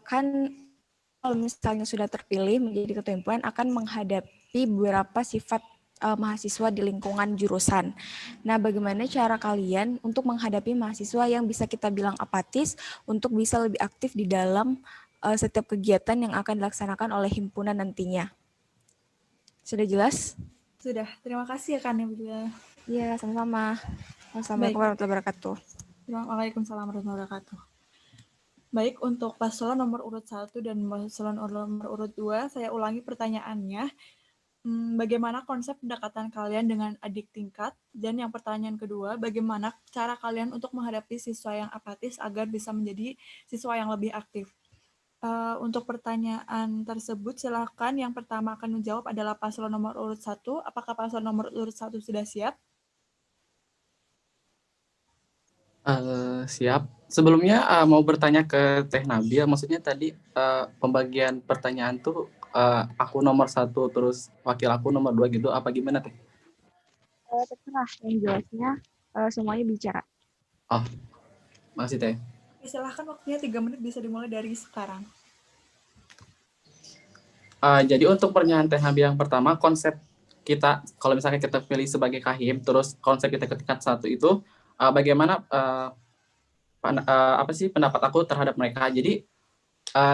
Kan kalau misalnya sudah terpilih menjadi ketua himpunan akan menghadapi beberapa sifat mahasiswa di lingkungan jurusan. Nah, bagaimana cara kalian untuk menghadapi mahasiswa yang bisa kita bilang apatis untuk bisa lebih aktif di dalam setiap kegiatan yang akan dilaksanakan oleh himpunan nantinya? Sudah jelas? Sudah. Terima kasih ya Kak Nabila. Iya, sama-sama. Wassalamualaikum warahmatullahi wabarakatuh. Waalaikumsalam warahmatullahi wabarakatuh. Baik, untuk paslon nomor urut 1 dan paslon nomor urut 2, saya ulangi pertanyaannya. Bagaimana konsep pendekatan kalian dengan adik tingkat? Dan yang pertanyaan kedua, bagaimana cara kalian untuk menghadapi siswa yang apatis agar bisa menjadi siswa yang lebih aktif? Untuk pertanyaan tersebut, silakan yang pertama akan menjawab adalah paslon nomor urut 1. Apakah paslon nomor urut 1 sudah siap? Siap. Sebelumnya mau bertanya ke Teh Nabil, maksudnya tadi pembagian pertanyaan tuh aku nomor 1 terus wakil aku nomor 2 gitu, apa gimana Teh? Terserah, yang jelasnya semuanya bicara. Oh, makasih Teh. Silahkan, waktunya 3 menit, bisa dimulai dari sekarang. Jadi untuk pertanyaan Teh Nabil yang pertama, konsep kita, kalau misalnya kita pilih sebagai kahim, terus konsep kita ke tingkat 1 itu, bagaimana apa sih pendapat aku terhadap mereka. Jadi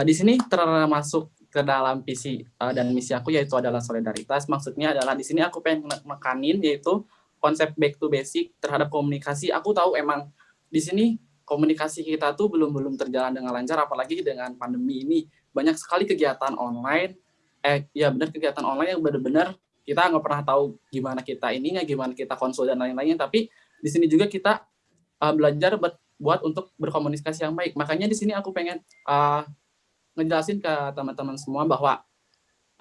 di sini termasuk ke dalam visi dan misi aku, yaitu adalah solidaritas. Maksudnya adalah di sini aku pengen mekanin yaitu konsep back to basic terhadap komunikasi. Aku tahu emang di sini komunikasi kita tuh belum terjalan dengan lancar, apalagi dengan pandemi ini banyak sekali kegiatan online. Kegiatan online yang benar-benar kita nggak pernah tahu gimana kita ininya, gimana kita konsul dan lain-lainnya. Tapi di sini juga kita belajar buat untuk berkomunikasi yang baik. Makanya di sini aku pengen ngejelasin ke teman-teman semua bahwa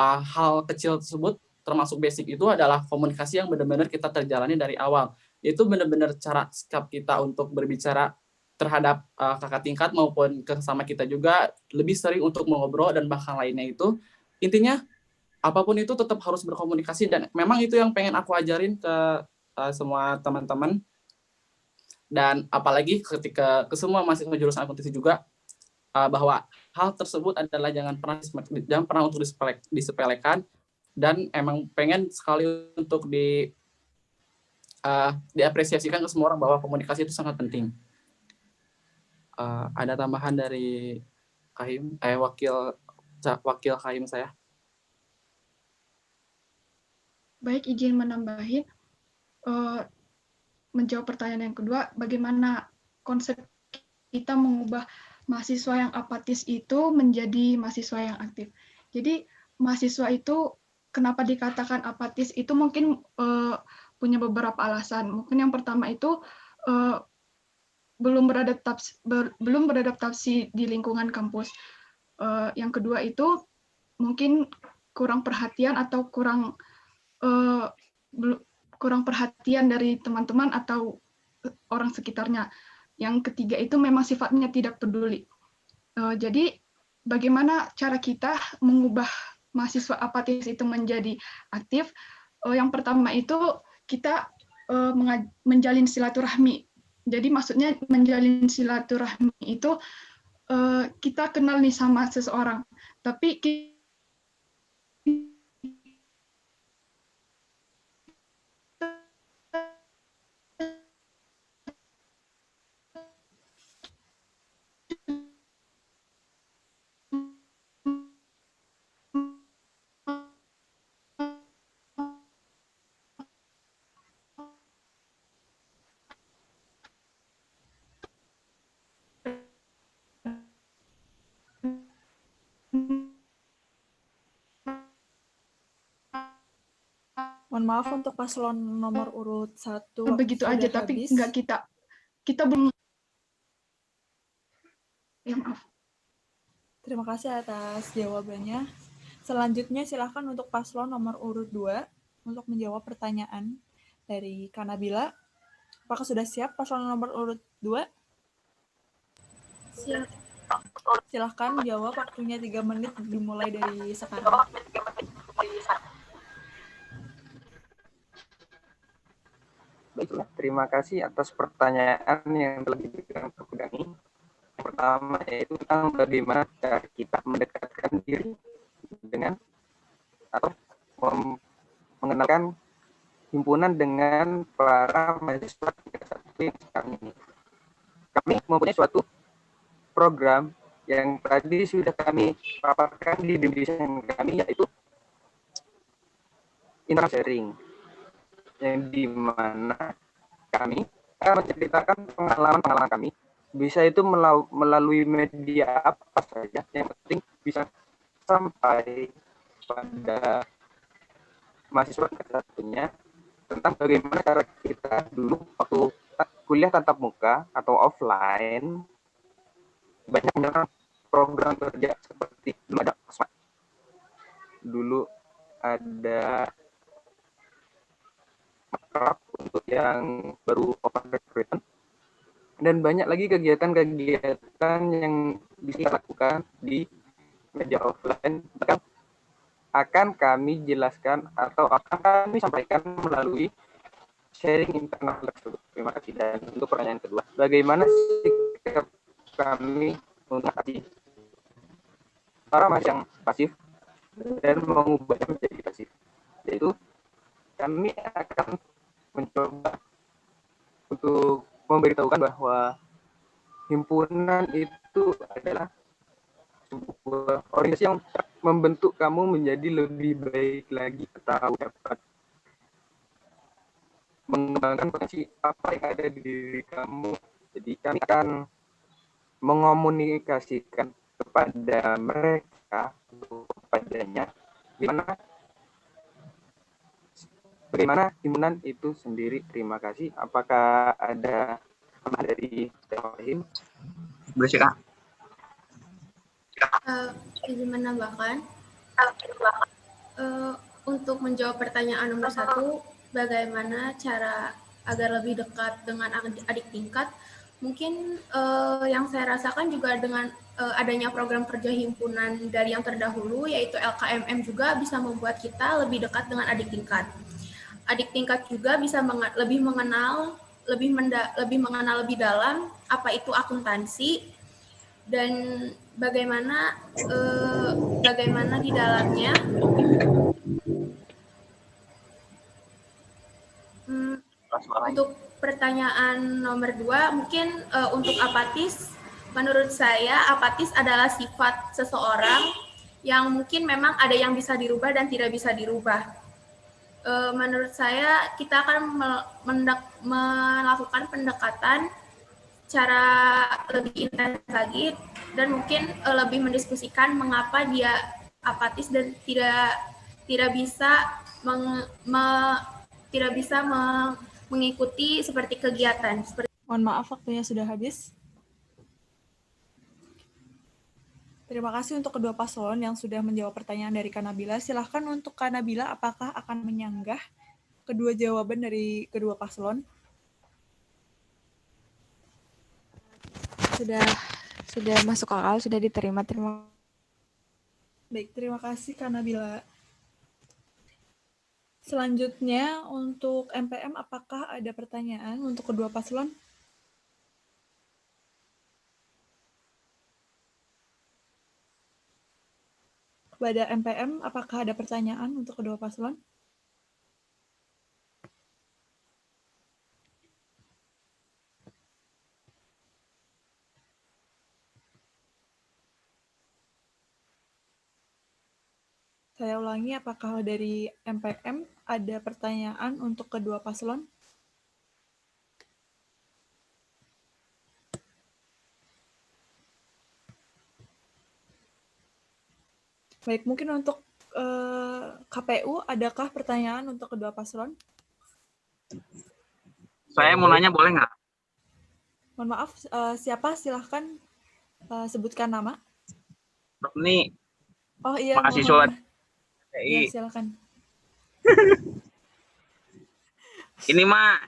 hal kecil tersebut termasuk basic itu adalah komunikasi yang benar-benar kita terjalani dari awal. Itu benar-benar cara sikap kita untuk berbicara terhadap kakak tingkat maupun ke sesama kita juga lebih sering untuk mengobrol dan bahkan lainnya itu. Intinya apapun itu tetap harus berkomunikasi, dan memang itu yang pengen aku ajarin ke semua teman-teman. Dan apalagi ketika ke semua mahasiswa jurusan akuntansi juga, bahwa hal tersebut adalah jangan pernah untuk disepelekan, dan emang pengen sekali untuk diapresiasikan ke semua orang bahwa komunikasi itu sangat penting. Ada tambahan dari Kahim, wakil Kahim saya. Baik, izin menambahin. Menjawab pertanyaan yang kedua, bagaimana konsep kita mengubah mahasiswa yang apatis itu menjadi mahasiswa yang aktif. Jadi mahasiswa itu kenapa dikatakan apatis itu mungkin punya beberapa alasan. Mungkin yang pertama itu belum beradaptasi di lingkungan kampus. Yang kedua itu mungkin kurang perhatian atau kurang perhatian dari teman-teman atau orang sekitarnya. Yang ketiga itu memang sifatnya tidak peduli. Jadi bagaimana cara kita mengubah mahasiswa apatis itu menjadi aktif? Yang pertama itu kita menjalin silaturahmi. Jadi maksudnya menjalin silaturahmi itu kita kenal nih sama seseorang, tapi Mohon maaf untuk paslon nomor urut 1 begitu sudah aja, tapi habis. nggak kita belum. Ya maaf. Terima kasih atas jawabannya. Selanjutnya silahkan untuk paslon nomor urut 2 untuk menjawab pertanyaan dari Kanabila. Apakah sudah siap paslon nomor urut 2? Siap. Silahkan jawab, waktunya 3 menit dimulai dari sekarang. Baiklah, terima kasih atas pertanyaan yang telah diberikan kepada kami. Yang pertama yaitu tentang bagaimana cara kita mendekatkan diri dengan atau mengenalkan himpunan dengan para mahasiswa tingkat 1 yang sekarang ini. Kami mempunyai suatu program yang tadi sudah kami paparkan di desain kami, yaitu internal sharing, yang dimana kami akan menceritakan pengalaman kami, bisa itu melalui media apa saja, yang penting bisa sampai pada mahasiswa satunya tentang bagaimana cara kita dulu waktu kuliah tatap muka atau offline banyak menggunakan program kerja seperti dulu ada Osma, dulu ada Makrab untuk yang baru open recruitment, dan banyak lagi kegiatan-kegiatan yang bisa lakukan di media offline. Bahkan akan kami jelaskan atau akan kami sampaikan melalui sharing internal tersebut. Terima kasih. Dan untuk pertanyaan kedua, bagaimana sikap kami mengatasi para mahasiswa yang pasif dan mengubahnya menjadi pasif? Yaitu kami akan mencoba untuk memberitahukan bahwa himpunan itu adalah sebuah organisasi yang membentuk kamu menjadi lebih baik lagi atau dapat mengembangkan potensi apa yang ada di diri kamu. Jadi kami akan mengomunikasikan kepada mereka, kepadanya, bagaimana himpunan itu sendiri. Terima kasih. Apakah ada tambahan dari Rahim? Bersih, Izin menambahkan, untuk menjawab pertanyaan nomor 1, bagaimana cara agar lebih dekat dengan adik tingkat, mungkin yang saya rasakan juga dengan adanya program kerja himpunan dari yang terdahulu, yaitu LKMM, juga bisa membuat kita lebih dekat dengan adik tingkat. Adik tingkat juga bisa lebih mengenal lebih dalam apa itu akuntansi, dan bagaimana di dalamnya. Untuk pertanyaan nomor 2, mungkin untuk apatis, menurut saya apatis adalah sifat seseorang yang mungkin memang ada yang bisa dirubah dan tidak bisa dirubah. Menurut saya kita akan melakukan pendekatan cara lebih intens lagi, dan mungkin lebih mendiskusikan mengapa dia apatis dan tidak bisa mengikuti seperti kegiatan. Mohon maaf, waktunya sudah habis. Terima kasih untuk kedua paslon yang sudah menjawab pertanyaan dari Kanabila. Silahkan untuk Kanabila, apakah akan menyanggah kedua jawaban dari kedua paslon? Sudah masuk akal, sudah diterima. Baik, terima kasih Kanabila. Selanjutnya untuk MPM, apakah ada pertanyaan untuk kedua paslon? Kepada MPM, apakah ada pertanyaan untuk kedua paslon? Saya ulangi, apakah dari MPM ada pertanyaan untuk kedua paslon? Baik, mungkin untuk KPU, adakah pertanyaan untuk kedua paslon? Saya mau nanya, boleh nggak? Mohon maaf, siapa? Silahkan sebutkan nama. Ini Oh iya, mahasiswa mohon. TI. Iya, silakan. Ini mah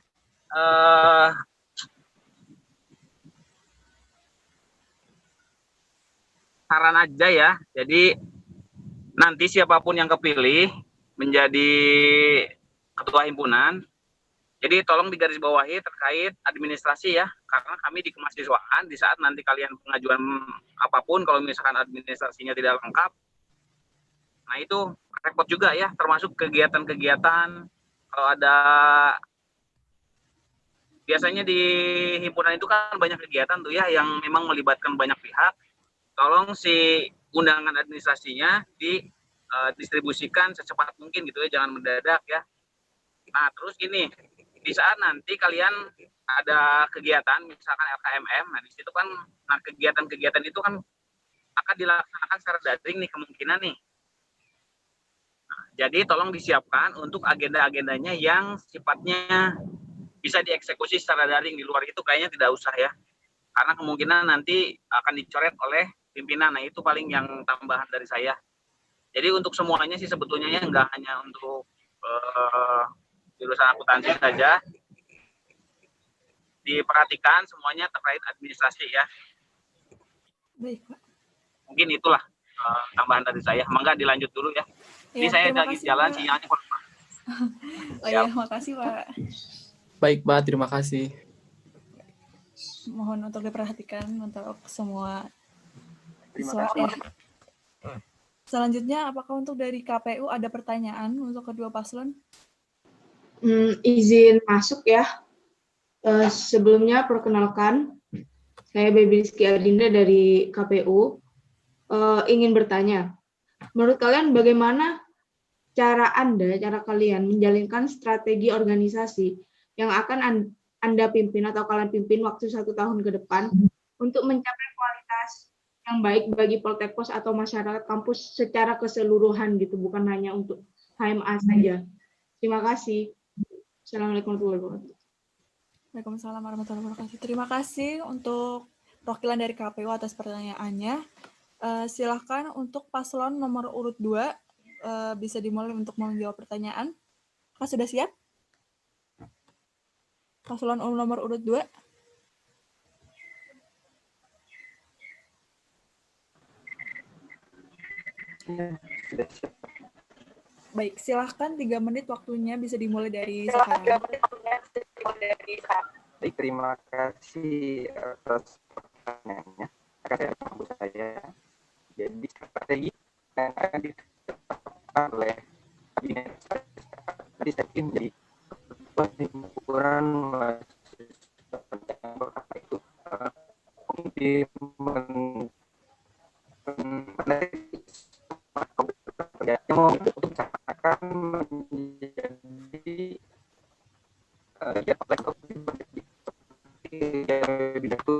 saran aja ya. Jadi nanti siapapun yang kepilih menjadi ketua himpunan, jadi tolong digarisbawahi terkait administrasi ya, karena kami di kemahasiswaan di saat nanti kalian pengajuan apapun, kalau misalkan administrasinya tidak lengkap, nah itu repot juga ya, termasuk kegiatan-kegiatan. Kalau ada, biasanya di himpunan itu kan banyak kegiatan tuh ya, yang memang melibatkan banyak pihak. Tolong si undangan administrasinya didistribusikan secepat mungkin gitu ya, jangan mendadak ya. Nah terus gini, di saat nanti kalian ada kegiatan, misalkan LKMM, nah di situ kan, nah kegiatan-kegiatan itu kan akan dilaksanakan secara daring nih kemungkinan nih. Nah, jadi tolong disiapkan untuk agenda-agendanya yang sifatnya bisa dieksekusi secara daring. Di luar itu kayaknya tidak usah ya, karena kemungkinan nanti akan dicoret oleh pimpinan. Nah itu paling yang tambahan dari saya. Jadi untuk semuanya sih sebetulnya ya, nggak hanya untuk jurusan akuntansi saja, diperhatikan semuanya terkait administrasi ya. Baik, Pak. Mungkin itulah tambahan dari saya. Mangga dilanjut dulu ya. Ini saya lagi jalan, sinyalnya kurang. Oh iya, makasih Pak. Baik Pak, terima kasih. Mohon untuk diperhatikan untuk semua siswa. Selanjutnya, apakah untuk dari KPU ada pertanyaan untuk kedua paslon? Izin masuk ya. Sebelumnya perkenalkan, saya Baby Rizky Adinda dari KPU. Ingin bertanya, menurut kalian bagaimana cara kalian menjalankan strategi organisasi yang akan Anda pimpin atau kalian pimpin waktu 1 tahun ke depan untuk mencapai kualitas yang baik bagi Poltekkos atau masyarakat kampus secara keseluruhan gitu, bukan hanya untuk HMA saja. Terima kasih. Assalamualaikum warahmatullahi wabarakatuh. Waalaikumsalam warahmatullahi wabarakatuh. Terima kasih untuk perwakilan dari KPU atas pertanyaannya. Silakan untuk paslon nomor urut 2 bisa dimulai untuk menjawab pertanyaan. Apakah sudah siap? Paslon nomor urut 2. Baik, silahkan 3 menit waktunya bisa dimulai dari sekarang. Baik, terima kasih atas pertanyaannya. Akan saya. Jadi strategi yang akan ditetapkan oleh kabinet tadi saya menjadi himpunan mahasiswa yang berkata itu untuk akan menjadi itu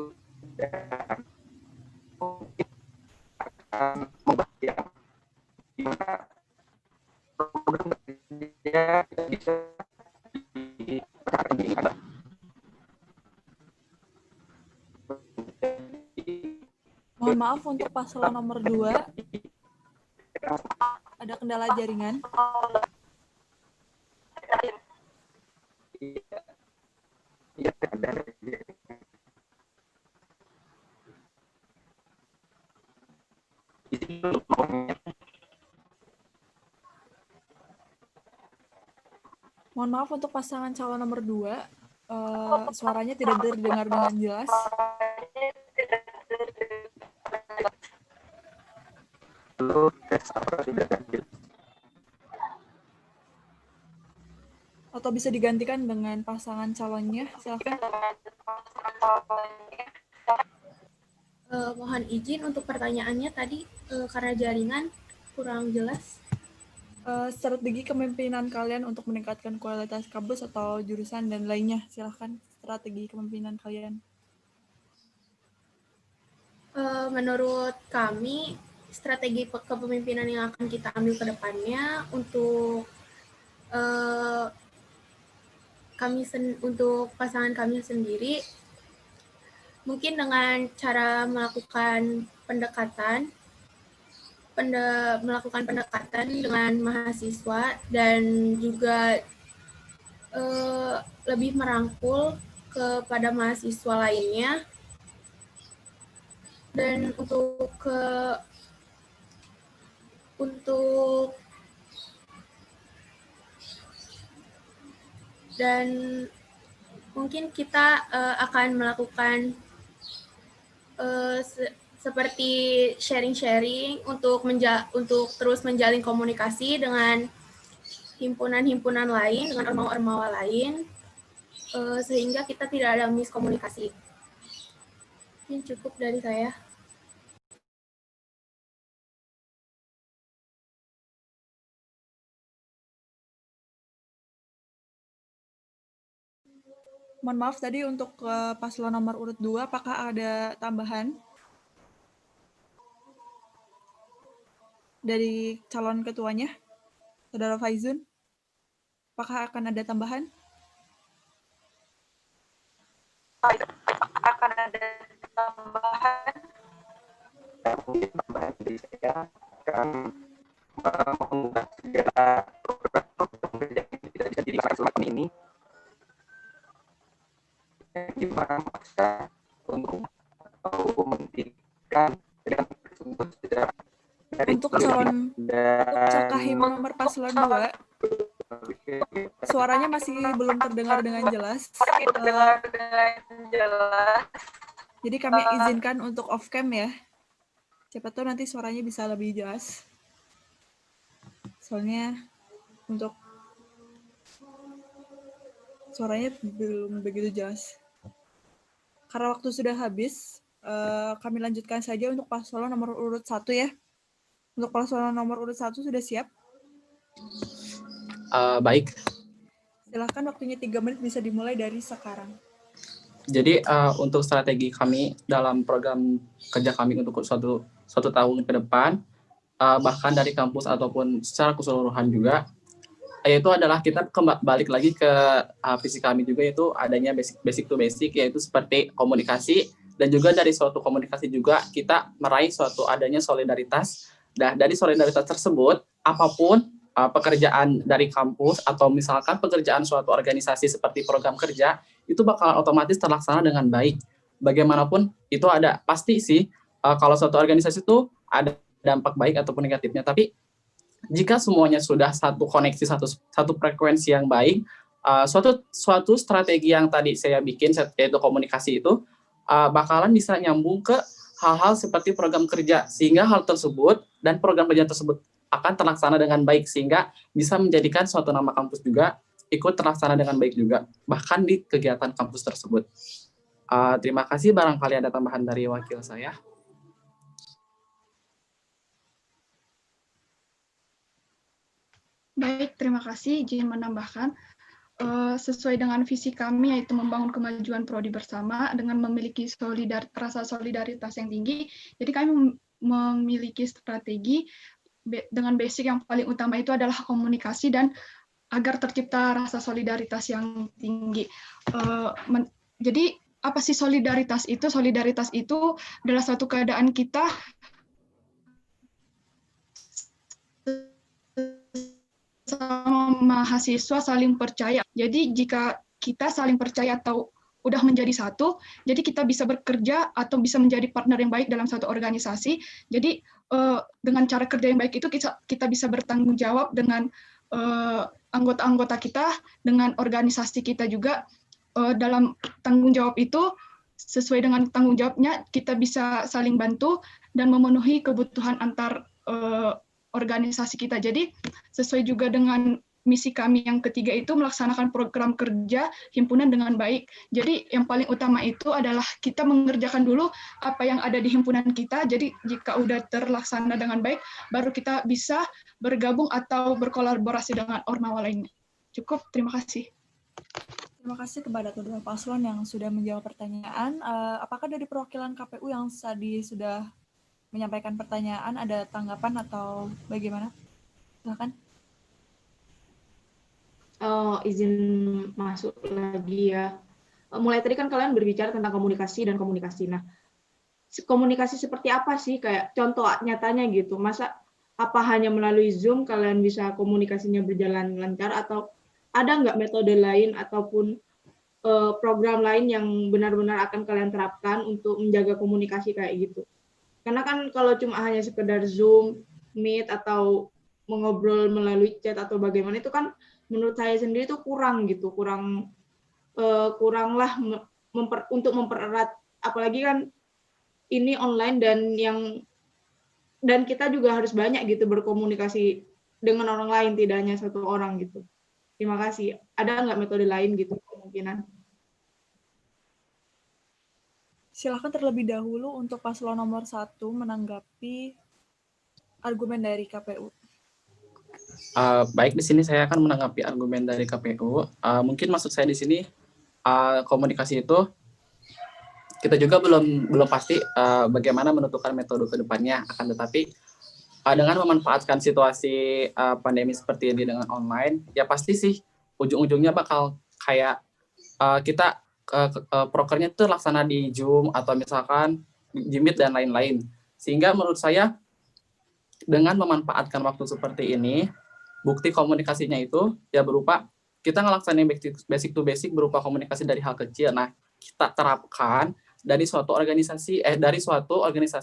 dan mungkin akan membahas yang dimana program kerja bisa diperhatikan. Mohon maaf untuk paslon nomor 2. Ada kendala jaringan. Mohon maaf untuk pasangan calon nomor 2, suaranya tidak terdengar dengan jelas. Atau bisa digantikan dengan pasangan calonnya, silakan. Mohon izin untuk pertanyaannya tadi karena jaringan kurang jelas. Strategi kepemimpinan kalian untuk meningkatkan kualitas kampus atau jurusan dan lainnya, silakan strategi kepemimpinan kalian. Menurut kami strategi kepemimpinan yang akan kita ambil ke depannya untuk untuk pasangan kami sendiri, mungkin dengan cara melakukan pendekatan dengan mahasiswa dan juga lebih merangkul kepada mahasiswa lainnya. Dan dan mungkin kita akan melakukan seperti sharing-sharing untuk terus menjalin komunikasi dengan himpunan-himpunan lain, dengan ormawa-ormawa lain, sehingga kita tidak ada miskomunikasi. Ini cukup dari saya. Mohon maaf tadi untuk paslon nomor urut 2, apakah ada tambahan dari calon ketuanya, Saudara Faizun? Apakah akan ada tambahan? Akan ada tambahan. Mungkin tambahan dari saya akan mengunggah segala program kerja yang tidak bisa dilaksanakan selama ini. Gimana maksa untuk menghentikan dengan tersebut untuk calon Cakahim nomor paslon 2, suaranya masih belum terdengar dengan jelas. Jadi kami izinkan untuk off cam ya. Siapa tahu nanti suaranya bisa lebih jelas. Soalnya untuk suaranya belum begitu jelas. Karena waktu sudah habis, kami lanjutkan saja untuk paslon nomor urut 1 ya. Untuk paslon nomor urut 1 sudah siap? Baik. Silahkan, waktunya 3 menit, bisa dimulai dari sekarang. Jadi untuk strategi kami dalam program kerja kami untuk suatu tahun ke depan, bahkan dari kampus ataupun secara keseluruhan juga, yaitu adalah kita balik lagi ke visi kami juga, yaitu adanya basic to basic, yaitu seperti komunikasi, dan juga dari suatu komunikasi juga kita meraih suatu adanya solidaritas. Dan dari solidaritas tersebut, apapun pekerjaan dari kampus atau misalkan pekerjaan suatu organisasi seperti program kerja, itu bakalan otomatis terlaksana dengan baik. Bagaimanapun itu ada pasti sih, kalau suatu organisasi itu ada dampak baik ataupun negatifnya, tapi jika semuanya sudah satu koneksi, satu frekuensi yang baik, suatu strategi yang tadi saya bikin, yaitu komunikasi itu, bakalan bisa nyambung ke hal-hal seperti program kerja, sehingga hal tersebut dan program kerja tersebut akan terlaksana dengan baik, sehingga bisa menjadikan suatu nama kampus juga ikut terlaksana dengan baik juga, bahkan di kegiatan kampus tersebut. Terima kasih, barangkali ada tambahan dari wakil saya. Baik, terima kasih. Izin menambahkan, sesuai dengan visi kami, yaitu membangun kemajuan prodi bersama dengan memiliki rasa solidaritas yang tinggi. Jadi kami memiliki strategi dengan basic yang paling utama itu adalah komunikasi dan agar tercipta rasa solidaritas yang tinggi. Jadi apa sih solidaritas itu? Solidaritas itu adalah suatu keadaan kita sama mahasiswa saling percaya. Jadi jika kita saling percaya atau udah menjadi satu, jadi kita bisa bekerja atau bisa menjadi partner yang baik dalam satu organisasi. Jadi dengan cara kerja yang baik itu kita bisa bertanggung jawab dengan anggota-anggota kita, dengan organisasi kita juga. Dalam tanggung jawab itu, sesuai dengan tanggung jawabnya, kita bisa saling bantu dan memenuhi kebutuhan antar organisasi kita. Jadi sesuai juga dengan misi kami yang ketiga itu melaksanakan program kerja himpunan dengan baik. Jadi yang paling utama itu adalah kita mengerjakan dulu apa yang ada di himpunan kita. Jadi jika udah terlaksana dengan baik, baru kita bisa bergabung atau berkolaborasi dengan ormawa lainnya. Cukup, terima kasih. Terima kasih kepada kedua paslon yang sudah menjawab pertanyaan. Apakah dari perwakilan KPU yang tadi sudah menyampaikan pertanyaan, ada tanggapan atau bagaimana? Silakan. Izin masuk lagi ya. Mulai tadi kan kalian berbicara tentang komunikasi dan komunikasi. Nah, komunikasi seperti apa sih? Kayak contoh nyatanya gitu. Masa apa hanya melalui Zoom kalian bisa komunikasinya berjalan lancar, atau ada nggak metode lain ataupun program lain yang benar-benar akan kalian terapkan untuk menjaga komunikasi kayak gitu? Karena kan kalau cuma hanya sekedar Zoom, Meet, atau mengobrol melalui chat atau bagaimana, itu kan menurut saya sendiri itu kurang gitu, kuranglah untuk mempererat, apalagi kan ini online dan kita juga harus banyak gitu berkomunikasi dengan orang lain, tidak hanya satu orang gitu. Terima kasih. Ada nggak metode lain gitu kemungkinan? Silakan terlebih dahulu untuk paslon nomor 1 menanggapi argumen dari KPU. Baik, di sini saya akan menanggapi argumen dari KPU. Mungkin maksud saya di sini komunikasi itu kita juga belum pasti bagaimana menentukan metode ke depannya. Akan tetapi dengan memanfaatkan situasi pandemi seperti ini dengan online, ya pasti sih ujung-ujungnya bakal kayak kita prokernya itu laksana di Zoom atau misalkan di Meet dan lain-lain. Sehingga menurut saya dengan memanfaatkan waktu seperti ini, bukti komunikasinya itu ya berupa kita ngelaksanain basic to basic berupa komunikasi dari hal kecil. Nah, kita terapkan dari suatu organisasi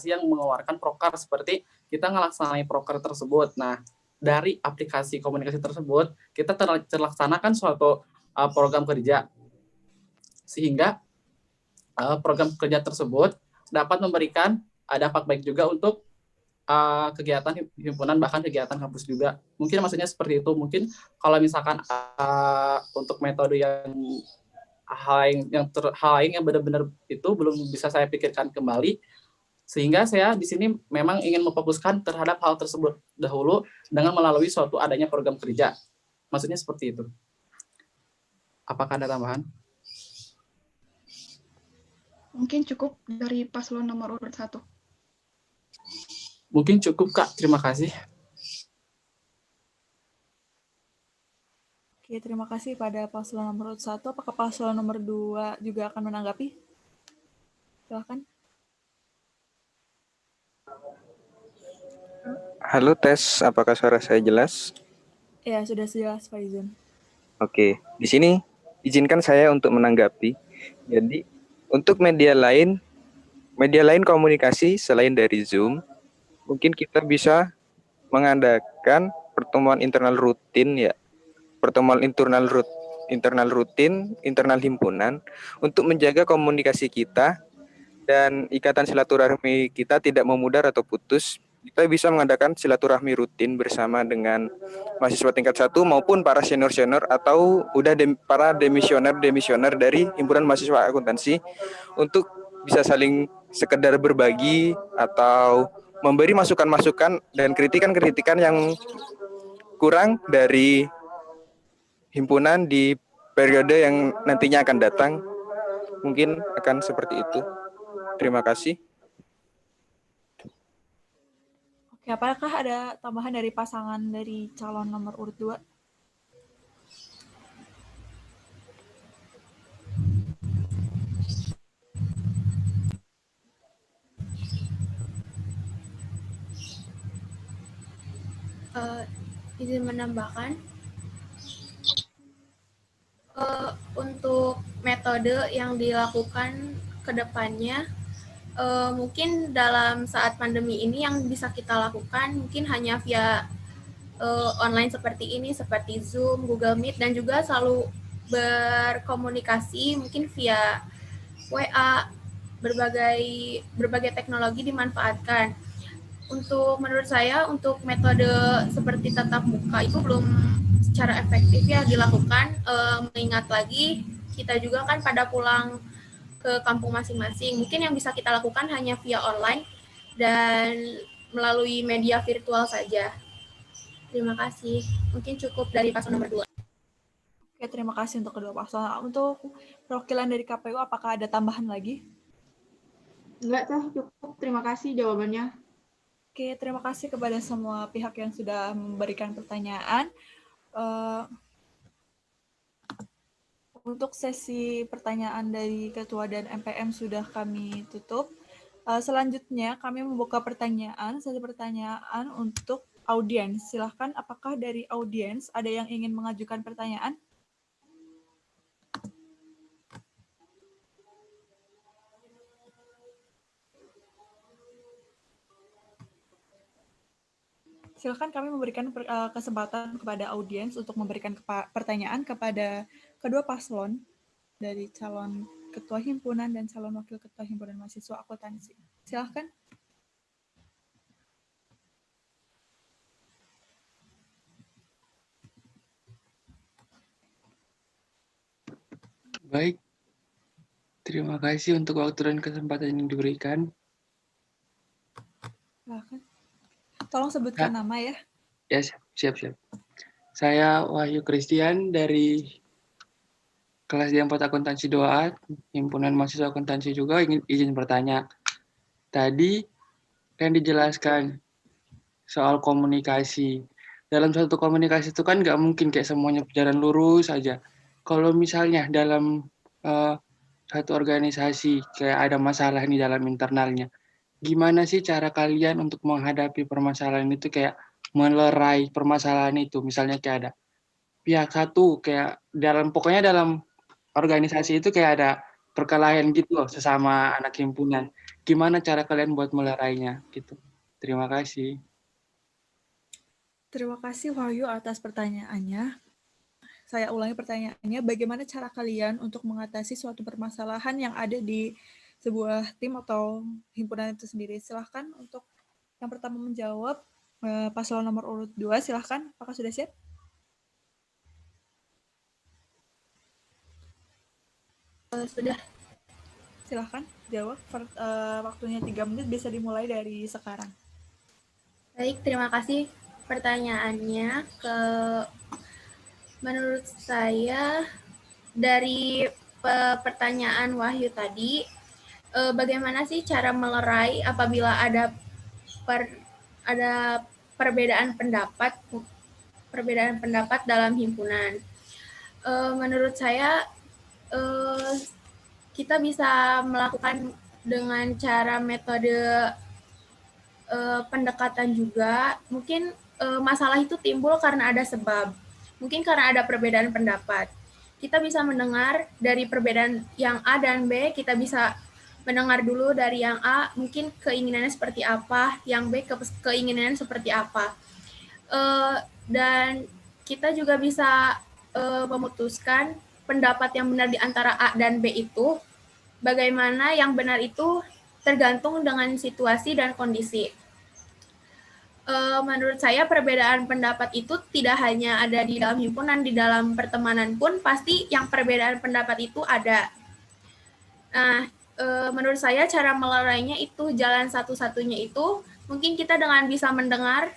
yang mengeluarkan proker, seperti kita ngelaksanain proker tersebut. Nah, dari aplikasi komunikasi tersebut kita terlaksanakan suatu program kerja, sehingga program kerja tersebut dapat memberikan dampak baik juga untuk kegiatan himpunan, bahkan kegiatan kampus juga. Mungkin maksudnya seperti itu. Mungkin kalau misalkan untuk metode yang hal yang benar-benar itu belum bisa saya pikirkan kembali, sehingga saya di sini memang ingin memfokuskan terhadap hal tersebut dahulu dengan melalui suatu adanya program kerja. Maksudnya seperti itu. Apakah ada tambahan? Mungkin cukup dari paslon nomor urut 1. Mungkin cukup, Kak. Terima kasih. Oke, terima kasih pada paslon nomor 1. Apakah paslon nomor 2 juga akan menanggapi? Silakan. Halo, tes. Apakah suara saya jelas? Ya, sudah jelas, Pak Izun. Oke, di sini izinkan saya untuk menanggapi. Jadi, untuk media lain komunikasi selain dari Zoom, mungkin kita bisa mengadakan pertemuan internal rutin ya. Pertemuan internal rutin, internal himpunan untuk menjaga komunikasi kita dan ikatan silaturahmi kita tidak memudar atau putus. Kita bisa mengadakan silaturahmi rutin bersama dengan mahasiswa tingkat 1 maupun para senior-senior atau para demisioner dari himpunan mahasiswa akuntansi untuk bisa saling sekedar berbagi atau memberi masukan-masukan dan kritikan-kritikan yang kurang dari himpunan di periode yang nantinya akan datang. Mungkin akan seperti itu. Terima kasih. Oke, apakah ada tambahan dari pasangan dari calon nomor urut 2? Izin menambahkan, untuk metode yang dilakukan ke depannya, mungkin dalam saat pandemi ini yang bisa kita lakukan mungkin hanya via online seperti ini, seperti Zoom, Google Meet, dan juga selalu berkomunikasi mungkin via WA, berbagai teknologi dimanfaatkan. Menurut saya, untuk metode seperti tatap muka itu belum secara efektif ya dilakukan, mengingat lagi kita juga kan pada pulang ke kampung masing-masing. Mungkin yang bisa kita lakukan hanya via online dan melalui media virtual saja. Terima kasih. Mungkin cukup dari paslon nomor 2. Oke, terima kasih untuk kedua paslon. Untuk perwakilan dari KPU, apakah ada tambahan lagi? Enggak, cukup. Terima kasih jawabannya. Oke, terima kasih kepada semua pihak yang sudah memberikan pertanyaan. Untuk sesi pertanyaan dari Ketua dan MPM sudah kami tutup. Selanjutnya kami membuka sesi pertanyaan untuk audiens. Silahkan, apakah dari audiens ada yang ingin mengajukan pertanyaan? Silakan, kami memberikan kesempatan kepada audiens untuk memberikan pertanyaan kepada kedua paslon dari calon ketua himpunan dan calon wakil ketua himpunan mahasiswa akuntansi. Silakan. Baik, terima kasih untuk waktu dan kesempatan yang diberikan. Silakan. Tolong sebutkan nama ya. Ya, siap. Saya Wahyu Christian dari kelas D4 Akuntansi 2A, Himpunan Mahasiswa Akuntansi juga, izin bertanya. Tadi kan dijelaskan soal komunikasi. Dalam suatu komunikasi itu kan nggak mungkin kayak semuanya berjalan lurus saja. Kalau misalnya dalam satu organisasi kayak ada masalah nih dalam internalnya, gimana sih cara kalian untuk menghadapi permasalahan itu, kayak melerai permasalahan itu? Misalnya kayak ada pihak satu kayak pokoknya dalam organisasi itu kayak ada perkelahian gitu loh sesama anak himpunan. Gimana cara kalian buat melerainya gitu? Terima kasih. Terima kasih Wahyu atas pertanyaannya. Saya ulangi pertanyaannya, bagaimana cara kalian untuk mengatasi suatu permasalahan yang ada di sebuah tim atau himpunan itu sendiri? Silahkan untuk yang pertama menjawab, paslon nomor urut 2, silahkan. Apakah sudah siap? Sudah. Silahkan jawab. Waktunya 3 menit, bisa dimulai dari sekarang. Baik, terima kasih pertanyaannya. Menurut saya, dari pertanyaan Wahyu tadi, bagaimana sih cara melerai apabila ada perbedaan pendapat dalam himpunan? Menurut saya, kita bisa melakukan dengan cara metode pendekatan juga. Mungkin masalah itu timbul karena ada sebab. Mungkin karena ada perbedaan pendapat. Kita bisa mendengar dari perbedaan yang A dan B, kita bisa mendengar dulu dari yang A, mungkin keinginannya seperti apa, yang B keinginannya seperti apa. Dan kita juga bisa memutuskan pendapat yang benar di antara A dan B itu, bagaimana yang benar itu tergantung dengan situasi dan kondisi. Menurut saya perbedaan pendapat itu tidak hanya ada di dalam himpunan, di dalam pertemanan pun pasti yang perbedaan pendapat itu ada. Nah, menurut saya cara melerainya itu jalan satu-satunya itu mungkin kita dengan bisa mendengar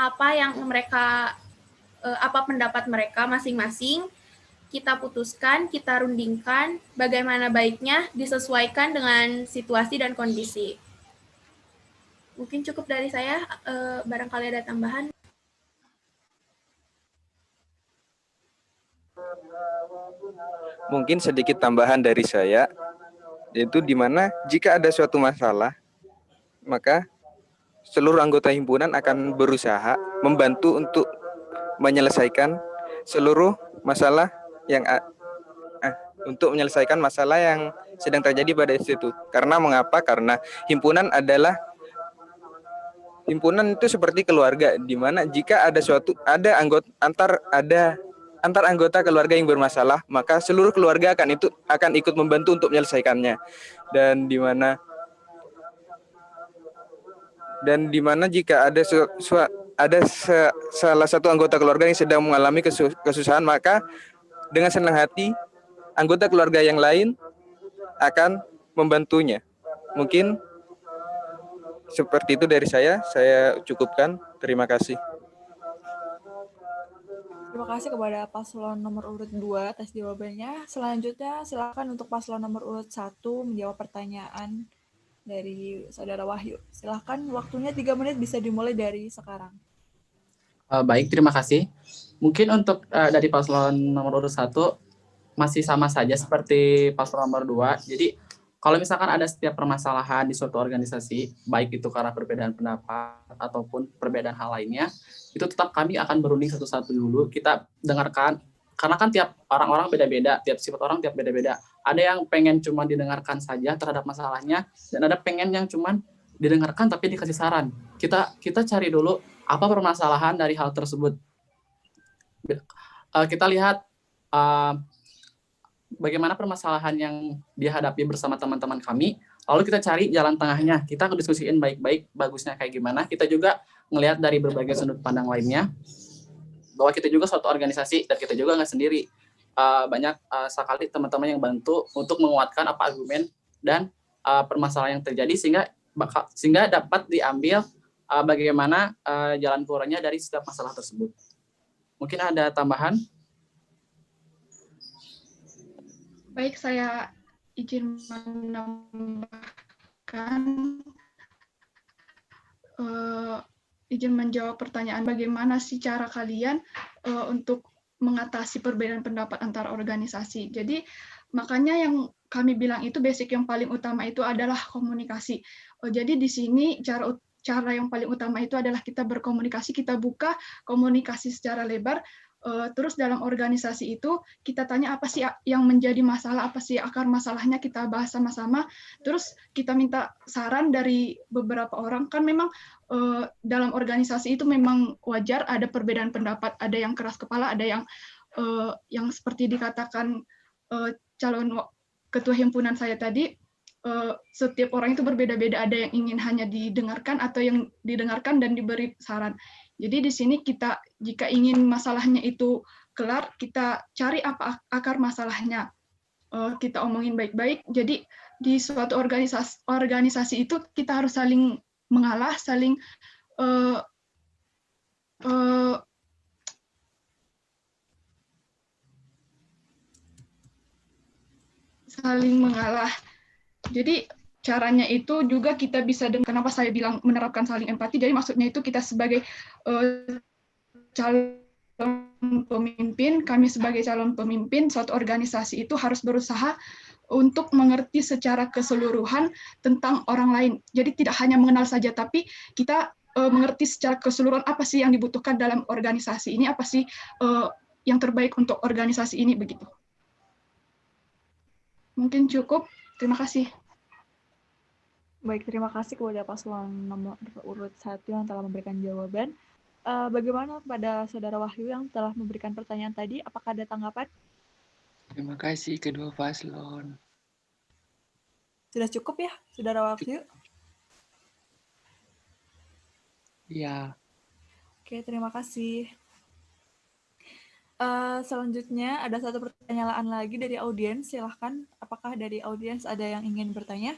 apa yang mereka, apa pendapat mereka masing-masing, kita putuskan, kita rundingkan, bagaimana baiknya disesuaikan dengan situasi dan kondisi. Mungkin cukup dari saya, barangkali ada tambahan. Mungkin sedikit tambahan dari saya, yaitu di mana jika ada suatu masalah, maka seluruh anggota himpunan akan berusaha membantu untuk menyelesaikan seluruh masalah yang sedang terjadi pada institut. Karena mengapa? Karena himpunan itu seperti keluarga, di mana jika ada antar anggota keluarga yang bermasalah, maka seluruh keluarga akan ikut membantu untuk menyelesaikannya. Dan di mana jika ada salah satu anggota keluarga yang sedang mengalami kesusahan, maka dengan senang hati anggota keluarga yang lain akan membantunya. Mungkin seperti itu dari saya cukupkan. Terima kasih. Terima kasih kepada paslon nomor urut 2 atas jawabannya. Selanjutnya silakan untuk paslon nomor urut 1 menjawab pertanyaan dari Saudara Wahyu. Silahkan, waktunya 3 menit bisa dimulai dari sekarang. Baik, terima kasih. Mungkin untuk dari paslon nomor urut 1 masih sama saja seperti paslon nomor 2. Jadi kalau misalkan ada setiap permasalahan di suatu organisasi, baik itu karena perbedaan pendapat ataupun perbedaan hal lainnya, itu tetap kami akan berunding satu-satu dulu. Kita dengarkan, karena kan tiap orang-orang beda-beda, tiap sifat orang tiap beda-beda. Ada yang pengen cuma didengarkan saja terhadap masalahnya, dan ada pengen yang cuma didengarkan tapi dikasih saran. Kita cari dulu apa permasalahan dari hal tersebut. Kita lihat bagaimana permasalahan yang dihadapi bersama teman-teman kami, lalu kita cari jalan tengahnya. Kita diskusiin baik-baik, bagusnya kayak gimana. Kita juga ngelihat dari berbagai sudut pandang lainnya, bahwa kita juga suatu organisasi dan kita juga nggak sendiri. Banyak sekali teman-teman yang bantu untuk menguatkan apa argumen dan permasalahan yang terjadi sehingga dapat diambil bagaimana jalan keluarnya dari setiap masalah tersebut. Mungkin ada tambahan? Baik, saya izin menambahkan, izin menjawab pertanyaan bagaimana sih cara kalian untuk mengatasi perbedaan pendapat antar organisasi. Jadi makanya yang kami bilang itu basic yang paling utama itu adalah komunikasi. Jadi di sini cara yang paling utama itu adalah kita berkomunikasi, kita buka komunikasi secara lebar. Terus dalam organisasi itu kita tanya apa sih yang menjadi masalah, apa sih akar masalahnya, kita bahas sama-sama. Terus kita minta saran dari beberapa orang. Kan memang dalam organisasi itu memang wajar ada perbedaan pendapat, ada yang keras kepala, ada yang seperti dikatakan calon ketua himpunan saya tadi, setiap orang itu berbeda-beda, ada yang ingin hanya didengarkan atau yang didengarkan dan diberi saran. Jadi di sini kita jika ingin masalahnya itu kelar, kita cari apa akar masalahnya, kita omongin baik-baik. Jadi di suatu organisasi itu kita harus saling mengalah, saling mengalah. Jadi caranya itu juga kita bisa kenapa saya bilang menerapkan saling empati. Jadi maksudnya itu kita sebagai calon pemimpin, kami sebagai calon pemimpin suatu organisasi itu harus berusaha untuk mengerti secara keseluruhan tentang orang lain. Jadi tidak hanya mengenal saja, tapi kita mengerti secara keseluruhan apa sih yang dibutuhkan dalam organisasi ini, apa sih yang terbaik untuk organisasi ini, begitu. Mungkin cukup. Terima kasih. Baik, terima kasih kepada paslon nomor urut 1 yang telah memberikan jawaban. Bagaimana kepada Saudara Wahyu yang telah memberikan pertanyaan tadi? Apakah ada tanggapan? Terima kasih kedua paslon. Sudah cukup ya, Saudara Wahyu? Iya. Oke, terima kasih. Selanjutnya ada satu pertanyaan lagi dari audiens. Silahkan, apakah dari audiens ada yang ingin bertanya?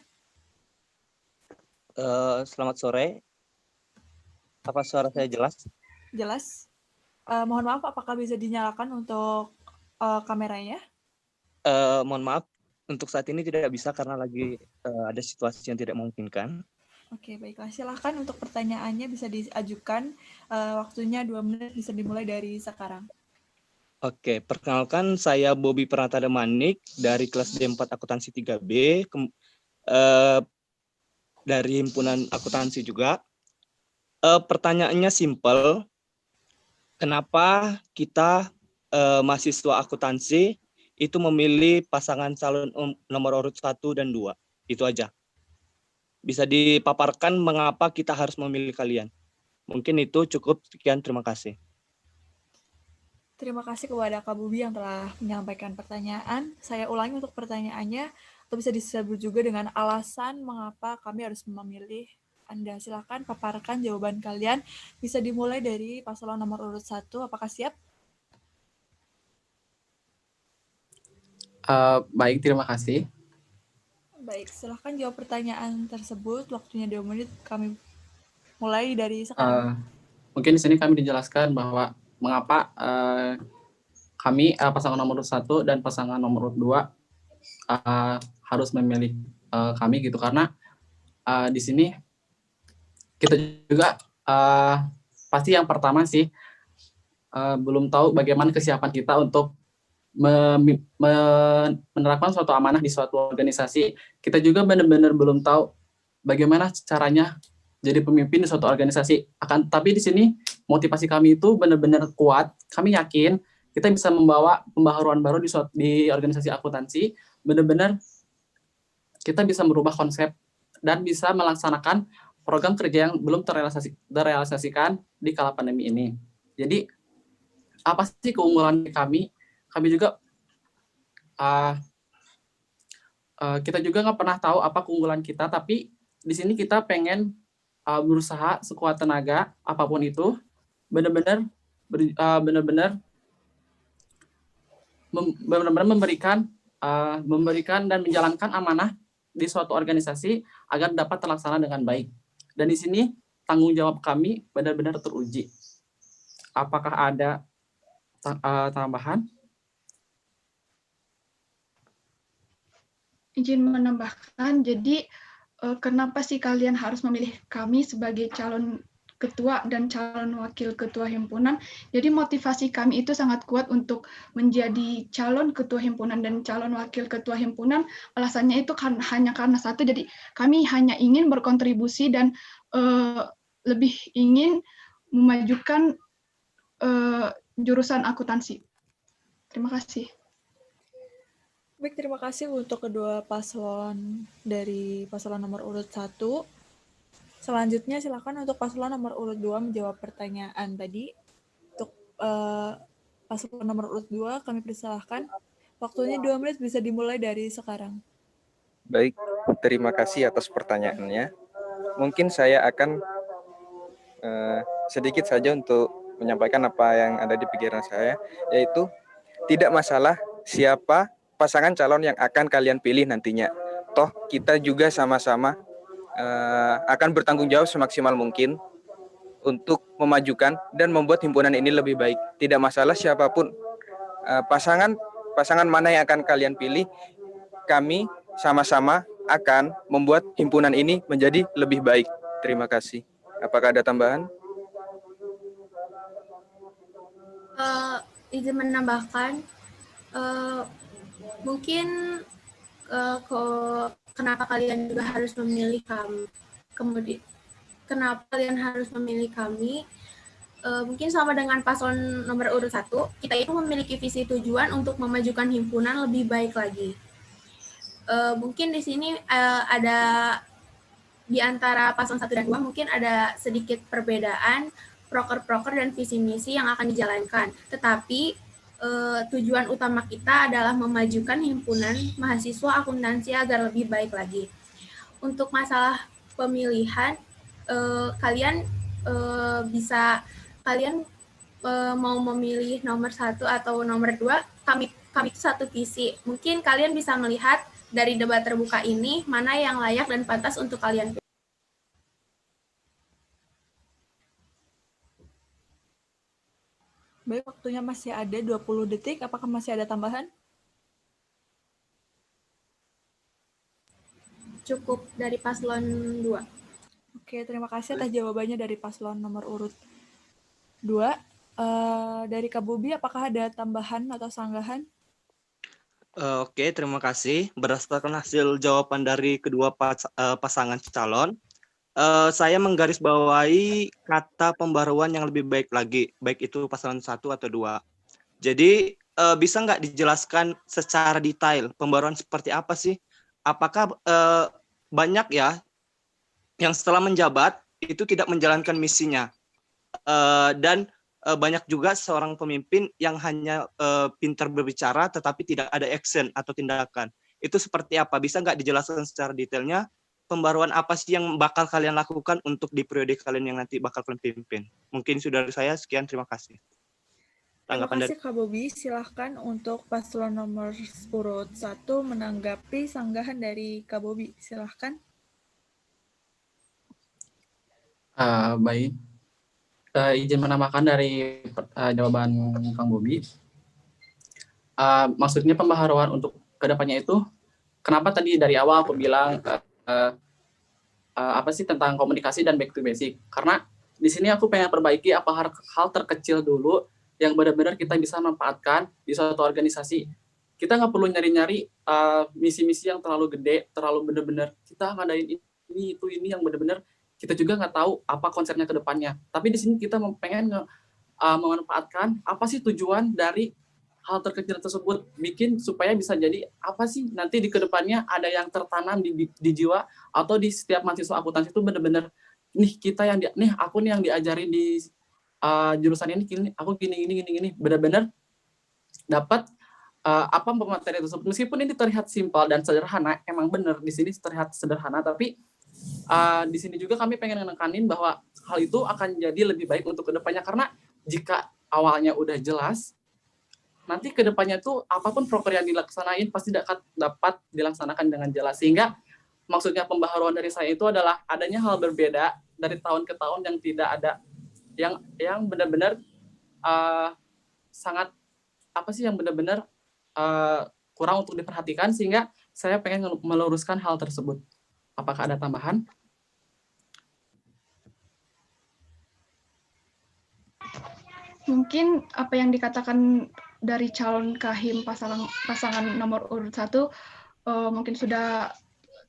Selamat sore. Apa suara saya jelas? Jelas. Mohon maaf, apakah bisa dinyalakan untuk kameranya? Mohon maaf, untuk saat ini tidak bisa karena lagi ada situasi yang tidak memungkinkan. Oke, baiklah. Silahkan untuk pertanyaannya bisa diajukan. Waktunya 2 menit, bisa dimulai dari sekarang. Oke, perkenalkan saya Bobby Pranata Manik dari kelas D4 Akuntansi 3B. Dari himpunan akuntansi juga. Pertanyaannya simpel, kenapa kita mahasiswa akuntansi itu memilih pasangan calon nomor urut 1 dan 2? Itu aja. Bisa dipaparkan mengapa kita harus memilih kalian. Mungkin itu cukup, sekian, terima kasih. Terima kasih kepada Kak Bubi yang telah menyampaikan pertanyaan. Saya ulangi untuk pertanyaannya, atau bisa disebut juga dengan alasan mengapa kami harus memilih Anda. Silakan paparkan jawaban kalian. Bisa dimulai dari paslon nomor urut 1. Apakah siap? Baik, terima kasih. Baik, silahkan jawab pertanyaan tersebut. Waktunya 2 menit. Kami mulai dari sekarang. Mungkin di sini kami dijelaskan bahwa mengapa kami pasangan nomor urut 1 dan pasangan nomor urut 2 harus memilih kami gitu, karena di sini kita juga pasti yang pertama sih belum tahu bagaimana kesiapan kita untuk menerapkan suatu amanah di suatu organisasi. Kita juga benar-benar belum tahu bagaimana caranya jadi pemimpin di suatu organisasi. Tapi di sini motivasi kami itu benar-benar kuat. Kami yakin kita bisa membawa pembaharuan baru di organisasi akuntansi. Benar-benar kita bisa merubah konsep dan bisa melaksanakan program kerja yang belum terrealisasikan di kala pandemi ini. Jadi apa sih keunggulan kami? Kami juga kita juga nggak pernah tahu apa keunggulan kita, tapi di sini kita pengen berusaha sekuat tenaga apapun itu, benar-benar memberikan dan menjalankan amanah di suatu organisasi agar dapat terlaksana dengan baik. Dan di sini tanggung jawab kami benar-benar teruji. Apakah ada tambahan? Izin menambahkan, jadi kenapa sih kalian harus memilih kami sebagai calon ketua dan calon wakil ketua himpunan? Jadi motivasi kami itu sangat kuat untuk menjadi calon ketua himpunan dan calon wakil ketua himpunan. Alasannya itu hanya karena satu, jadi kami hanya ingin berkontribusi dan lebih ingin memajukan jurusan akuntansi. Terima kasih. Baik, terima kasih untuk kedua paslon dari paslon nomor urut 1. Selanjutnya silakan untuk paslon nomor urut 2 menjawab pertanyaan tadi. Untuk paslon nomor urut 2 kami persilahkan. Waktunya 2 menit, bisa dimulai dari sekarang. Baik, terima kasih atas pertanyaannya. Mungkin saya akan sedikit saja untuk menyampaikan apa yang ada di pikiran saya, yaitu tidak masalah siapa pasangan calon yang akan kalian pilih nantinya. Toh kita juga sama-sama akan bertanggung jawab semaksimal mungkin untuk memajukan dan membuat himpunan ini lebih baik. Tidak masalah siapapun pasangan mana yang akan kalian pilih, kami sama-sama akan membuat himpunan ini menjadi lebih baik. Terima kasih. Apakah ada tambahan? Izin menambahkan, mungkin kenapa kalian juga harus memilih kami, kemudian kenapa kalian harus memilih kami, mungkin sama dengan paslon nomor urut 1, kita itu memiliki visi tujuan untuk memajukan himpunan lebih baik lagi. Mungkin di sini ada di antara paslon 1 dan 2 mungkin ada sedikit perbedaan proker-proker dan visi misi yang akan dijalankan, tetapi tujuan utama kita adalah memajukan himpunan mahasiswa akuntansi agar lebih baik lagi. Untuk masalah pemilihan, kalian mau memilih nomor 1 atau nomor 2, kami itu satu visi. Mungkin kalian bisa melihat dari debat terbuka ini mana yang layak dan pantas untuk kalian pilih. Baik, waktunya masih ada 20 detik. Apakah masih ada tambahan? Cukup dari paslon 2. Oke, terima kasih atas jawabannya dari paslon nomor urut 2. Dari Kak Bobi, apakah ada tambahan atau sanggahan? Oke, terima kasih. Berdasarkan hasil jawaban dari kedua pasangan calon, saya menggarisbawahi kata pembaruan yang lebih baik lagi, baik itu pasangan 1 atau 2. Jadi bisa nggak dijelaskan secara detail pembaruan seperti apa sih? Apakah banyak ya yang setelah menjabat itu tidak menjalankan misinya, dan banyak juga seorang pemimpin yang hanya pintar berbicara tetapi tidak ada action atau tindakan. Itu seperti apa? Bisa nggak dijelaskan secara detailnya? Pembaruan apa sih yang bakal kalian lakukan untuk di periode kalian yang nanti bakal kalian pimpin? Mungkin sudah dari saya, sekian, terima kasih. Terima kasih Kak Bobi. Silahkan untuk paslon nomor urut 1 menanggapi sanggahan dari Kak Bobi. Silahkan. Baik. Izin menambahkan dari jawaban Kang Bobi. Maksudnya pembaharuan untuk kedepannya itu, kenapa tadi dari awal aku bilang tentang komunikasi dan back to basic. Karena di sini aku pengen perbaiki hal terkecil dulu yang benar-benar kita bisa manfaatkan di suatu organisasi. Kita nggak perlu nyari-nyari misi-misi yang terlalu gede, terlalu benar-benar kita ngadain ini yang benar-benar kita juga nggak tahu apa konsepnya ke depannya. Tapi di sini kita pengen memanfaatkan apa sih tujuan dari hal terkecil tersebut, bikin supaya bisa jadi apa sih nanti di kedepannya ada yang tertanam di jiwa atau di setiap mahasiswa akuntansi itu benar-benar aku nih yang diajarin di jurusan ini aku gini benar-benar dapat apa pemateri tersebut, meskipun ini terlihat simpel dan sederhana, emang benar di sini terlihat sederhana, tapi di sini juga kami pengen menekanin bahwa hal itu akan jadi lebih baik untuk kedepannya, karena jika awalnya udah jelas, nanti kedepannya tuh apapun proker yang dilaksanain pasti dapat dilaksanakan dengan jelas. Sehingga maksudnya pembaharuan dari saya itu adalah adanya hal berbeda dari tahun ke tahun yang tidak ada, yang benar-benar sangat yang benar-benar kurang untuk diperhatikan, sehingga saya pengen meluruskan hal tersebut. Apakah ada tambahan? Mungkin apa yang dikatakan dari calon kahim pasangan nomor urut 1 mungkin sudah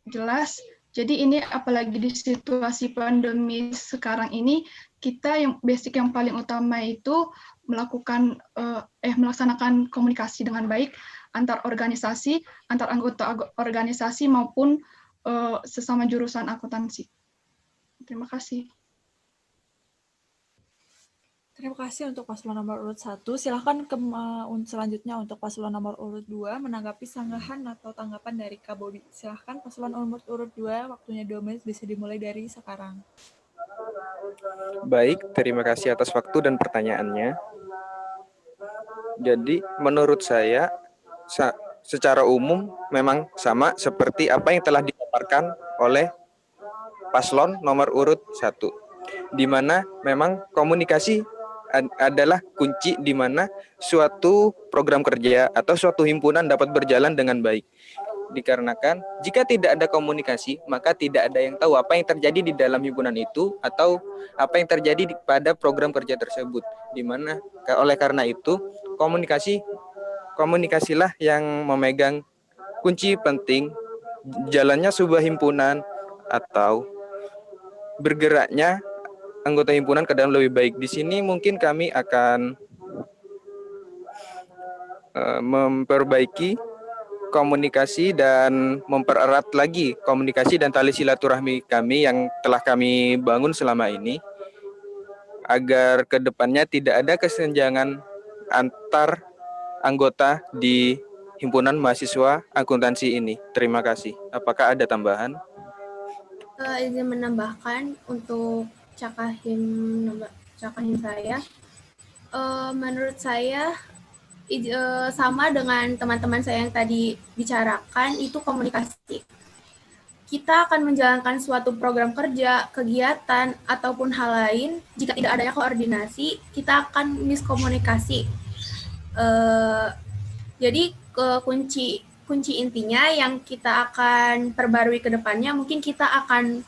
jelas. Jadi ini apalagi di situasi pandemi sekarang ini, kita yang basic yang paling utama itu melaksanakan komunikasi dengan baik antar organisasi, antar anggota organisasi maupun sesama jurusan akuntansi. Terima kasih. Terima kasih untuk paslon nomor urut 1. Silakan selanjutnya untuk paslon nomor urut 2 menanggapi sanggahan atau tanggapan dari Kak Bobi. Silakan paslon nomor urut 2, waktunya 2 menit, bisa dimulai dari sekarang. Baik, terima kasih atas waktu dan pertanyaannya. Jadi menurut saya secara umum memang sama seperti apa yang telah dipaparkan oleh paslon nomor urut 1, di mana memang komunikasi adalah kunci di mana suatu program kerja atau suatu himpunan dapat berjalan dengan baik. Dikarenakan jika tidak ada komunikasi, maka tidak ada yang tahu apa yang terjadi di dalam himpunan itu atau apa yang terjadi pada program kerja tersebut. Di mana oleh karena itu komunikasilah yang memegang kunci penting jalannya sebuah himpunan atau bergeraknya anggota himpunan ke dalam lebih baik. Di sini mungkin kami akan memperbaiki komunikasi dan mempererat lagi komunikasi dan tali silaturahmi kami yang telah kami bangun selama ini, agar ke depannya tidak ada kesenjangan antar anggota di himpunan mahasiswa akuntansi ini. Terima kasih. Apakah ada tambahan? Izin menambahkan untuk cakahim saya, menurut saya sama dengan teman-teman saya yang tadi bicarakan, itu komunikasi. Kita akan menjalankan suatu program kerja, kegiatan, ataupun hal lain, jika tidak adanya koordinasi, kita akan miskomunikasi. Jadi kunci intinya yang kita akan perbarui ke depannya, mungkin kita akan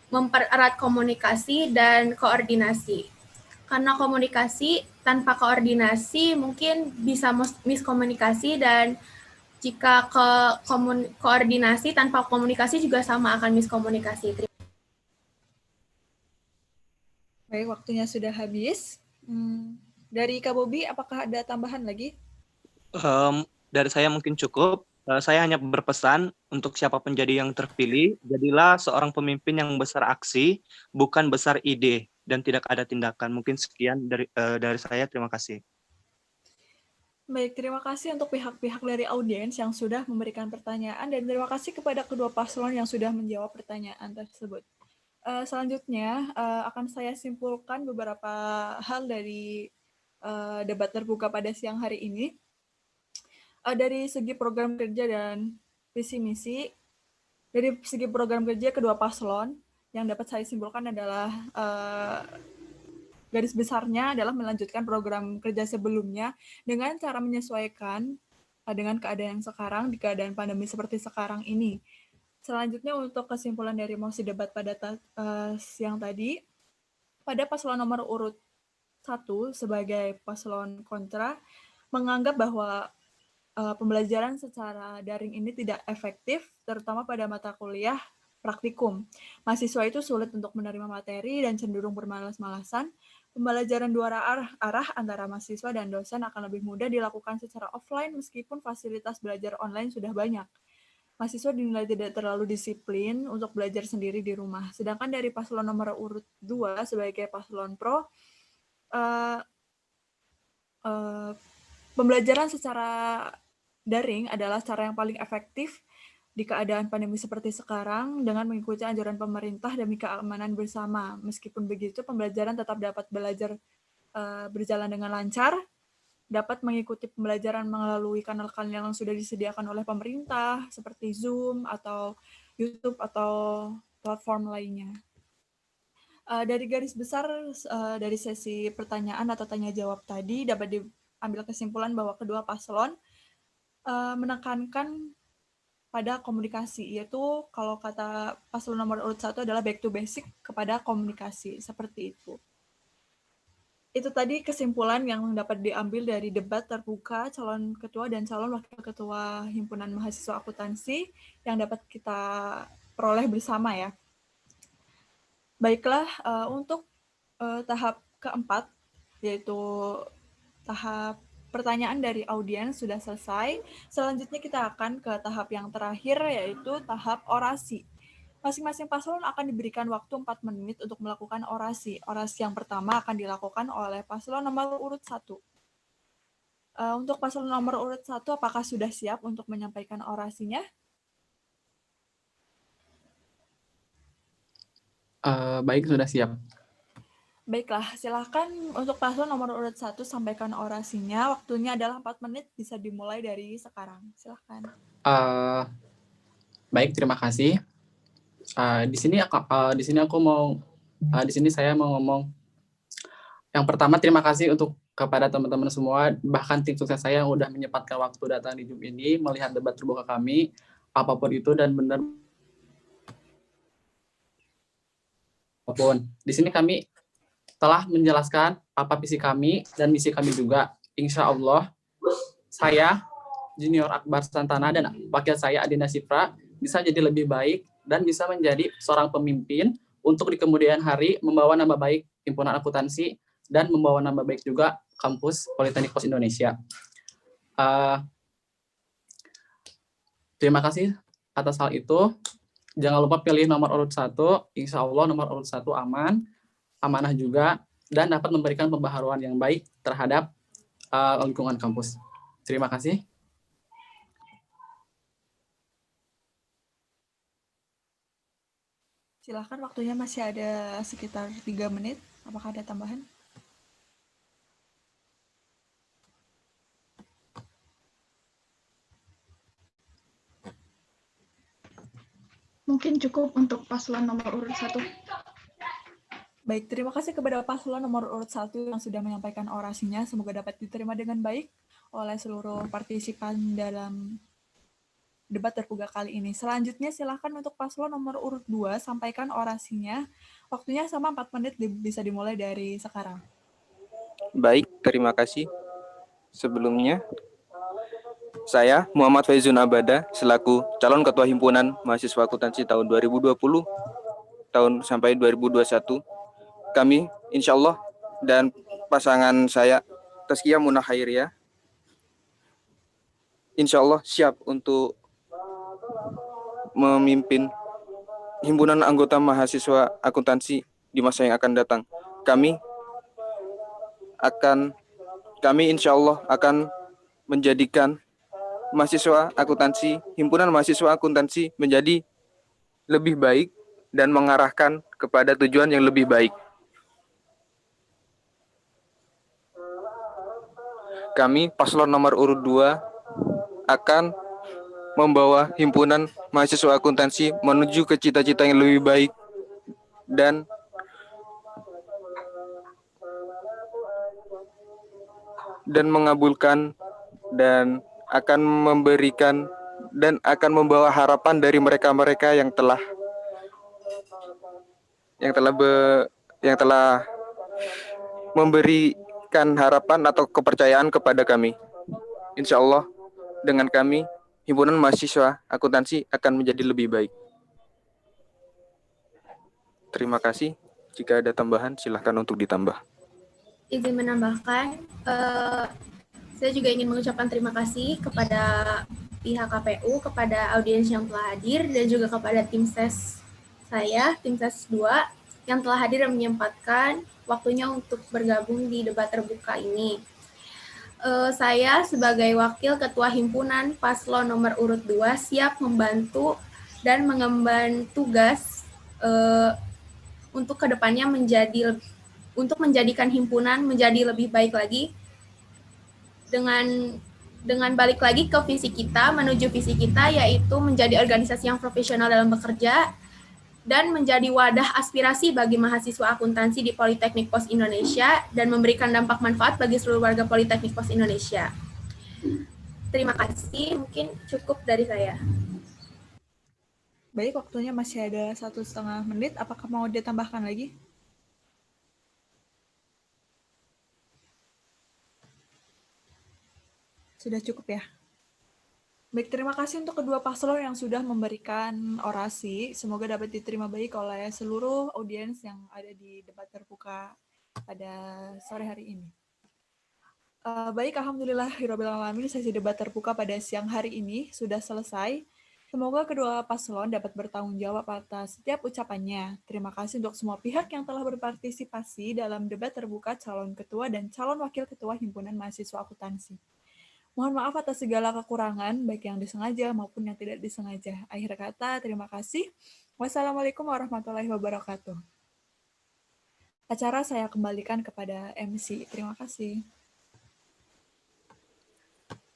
mempererat komunikasi dan koordinasi. Karena komunikasi tanpa koordinasi mungkin bisa miskomunikasi, dan jika koordinasi tanpa komunikasi juga sama akan miskomunikasi. Baik, waktunya sudah habis. Dari Kak Bobi, apakah ada tambahan lagi? Dari saya mungkin cukup. Saya hanya berpesan untuk siapapun jadi yang terpilih, jadilah seorang pemimpin yang besar aksi, bukan besar ide, dan tidak ada tindakan. Mungkin sekian dari saya. Terima kasih. Baik, terima kasih untuk pihak-pihak dari audiens yang sudah memberikan pertanyaan, dan terima kasih kepada kedua paslon yang sudah menjawab pertanyaan tersebut. Selanjutnya akan saya simpulkan beberapa hal dari debat terbuka pada siang hari ini. Dari segi program kerja dan visi misi, dari segi program kerja kedua paslon, yang dapat saya simpulkan adalah garis besarnya adalah melanjutkan program kerja sebelumnya dengan cara menyesuaikan dengan keadaan yang sekarang, di keadaan pandemi seperti sekarang ini. Selanjutnya untuk kesimpulan dari mosi debat pada siang tadi, pada paslon nomor urut 1 sebagai paslon kontra menganggap bahwa pembelajaran secara daring ini tidak efektif, terutama pada mata kuliah praktikum. Mahasiswa itu sulit untuk menerima materi dan cenderung bermalas-malasan. Pembelajaran dua arah antara mahasiswa dan dosen akan lebih mudah dilakukan secara offline meskipun fasilitas belajar online sudah banyak. Mahasiswa dinilai tidak terlalu disiplin untuk belajar sendiri di rumah. Sedangkan dari paslon nomor urut 2 sebagai paslon pro, pembelajaran secara daring adalah cara yang paling efektif di keadaan pandemi seperti sekarang dengan mengikuti anjuran pemerintah demi keamanan bersama. Meskipun begitu, pembelajaran tetap dapat belajar berjalan dengan lancar, dapat mengikuti pembelajaran melalui kanal-kanal yang sudah disediakan oleh pemerintah, seperti Zoom atau YouTube atau platform lainnya. Dari garis besar dari sesi pertanyaan atau tanya jawab tadi dapat diambil kesimpulan bahwa kedua paslon menekankan pada komunikasi, yaitu kalau kata paslon nomor urut 1 adalah back to basic kepada komunikasi, seperti itu. Itu tadi kesimpulan yang dapat diambil dari debat terbuka calon ketua dan calon wakil ketua Himpunan Mahasiswa Akuntansi yang dapat kita peroleh bersama ya. Baiklah, untuk tahap keempat, yaitu tahap pertanyaan dari audiens sudah selesai. Selanjutnya kita akan ke tahap yang terakhir, yaitu tahap orasi. Masing-masing paslon akan diberikan waktu 4 menit untuk melakukan orasi. Orasi yang pertama akan dilakukan oleh paslon nomor urut 1. Untuk paslon nomor urut 1, apakah sudah siap untuk menyampaikan orasinya? Baik, sudah siap. Baiklah, silakan untuk paslon nomor urut 1 sampaikan orasinya. Waktunya adalah 4 menit, bisa dimulai dari sekarang. Silakan. Baik, terima kasih. Di sini saya mau ngomong. Yang pertama, terima kasih kepada teman-teman semua, bahkan tim sukses saya yang udah menyempatkan waktu datang di Zoom ini, melihat debat terbuka kami, apapun itu, dan benar. Apapun. Di sini kami telah menjelaskan apa visi kami dan misi kami juga. Insya Allah, saya, Junior Akbar Santana, dan wakil saya Adinda Sifra bisa jadi lebih baik dan bisa menjadi seorang pemimpin untuk di kemudian hari membawa nama baik Himpunan Akuntansi dan membawa nama baik juga kampus Politeknik Pos Indonesia. Terima kasih atas hal itu. Jangan lupa pilih nomor urut 1. Insya Allah nomor urut 1 amanah juga, dan dapat memberikan pembaharuan yang baik terhadap lingkungan kampus. Terima kasih. Silakan, waktunya masih ada sekitar 3 menit. Apakah ada tambahan? Mungkin cukup untuk paslon nomor urut 1. Baik, terima kasih kepada paslon nomor urut 1 yang sudah menyampaikan orasinya. Semoga dapat diterima dengan baik oleh seluruh partisipan dalam debat terbuka kali ini. Selanjutnya silakan untuk paslon nomor urut 2 sampaikan orasinya. Waktunya sama 4 menit, bisa dimulai dari sekarang. Baik, terima kasih. Sebelumnya, saya Muhammad Faizun Abada selaku calon ketua Himpunan Mahasiswa Akuntansi tahun 2020 sampai 2021. Kami insya Allah dan pasangan saya Tazkiyah Munah Khairiyah insya Allah siap untuk memimpin himpunan anggota mahasiswa akuntansi di masa yang akan datang. Kami insya Allah akan menjadikan mahasiswa akuntansi, himpunan mahasiswa akuntansi menjadi lebih baik dan mengarahkan kepada tujuan yang lebih baik. Kami paslon nomor urut 2 akan membawa himpunan mahasiswa akuntansi menuju ke cita-cita yang lebih baik dan mengabulkan dan akan memberikan dan akan membawa harapan dari mereka-mereka yang telah memberikan harapan atau kepercayaan kepada kami. Insya Allah dengan kami, Himpunan Mahasiswa Akuntansi akan menjadi lebih baik. Terima kasih. Jika ada tambahan, silahkan untuk ditambah. Izin menambahkan, saya juga ingin mengucapkan terima kasih kepada pihak KPU, kepada audiens yang telah hadir, dan juga kepada tim ses saya, tim ses 2, yang telah hadir dan menyempatkan waktunya untuk bergabung di debat terbuka ini. Saya sebagai Wakil Ketua Himpunan Paslon nomor urut 2 siap membantu dan mengemban tugas untuk kedepannya untuk menjadikan himpunan menjadi lebih baik lagi dengan balik lagi ke visi kita, menuju visi kita, yaitu menjadi organisasi yang profesional dalam bekerja dan menjadi wadah aspirasi bagi mahasiswa akuntansi di Politeknik Pos Indonesia dan memberikan dampak manfaat bagi seluruh warga Politeknik Pos Indonesia. Terima kasih, mungkin cukup dari saya. Baik, waktunya masih ada 1,5 menit. Apakah mau ditambahkan lagi? Sudah cukup ya? Baik, terima kasih untuk kedua paslon yang sudah memberikan orasi. Semoga dapat diterima baik oleh seluruh audiens yang ada di debat terbuka pada sore hari ini. Baik, alhamdulillahirabbil alamin, sesi debat terbuka pada siang hari ini sudah selesai. Semoga kedua paslon dapat bertanggung jawab atas setiap ucapannya. Terima kasih untuk semua pihak yang telah berpartisipasi dalam debat terbuka calon ketua dan calon wakil ketua Himpunan Mahasiswa Akuntansi. Mohon maaf atas segala kekurangan, baik yang disengaja maupun yang tidak disengaja. Akhir kata, terima kasih. Wassalamualaikum warahmatullahi wabarakatuh. Acara saya kembalikan kepada MC. Terima kasih.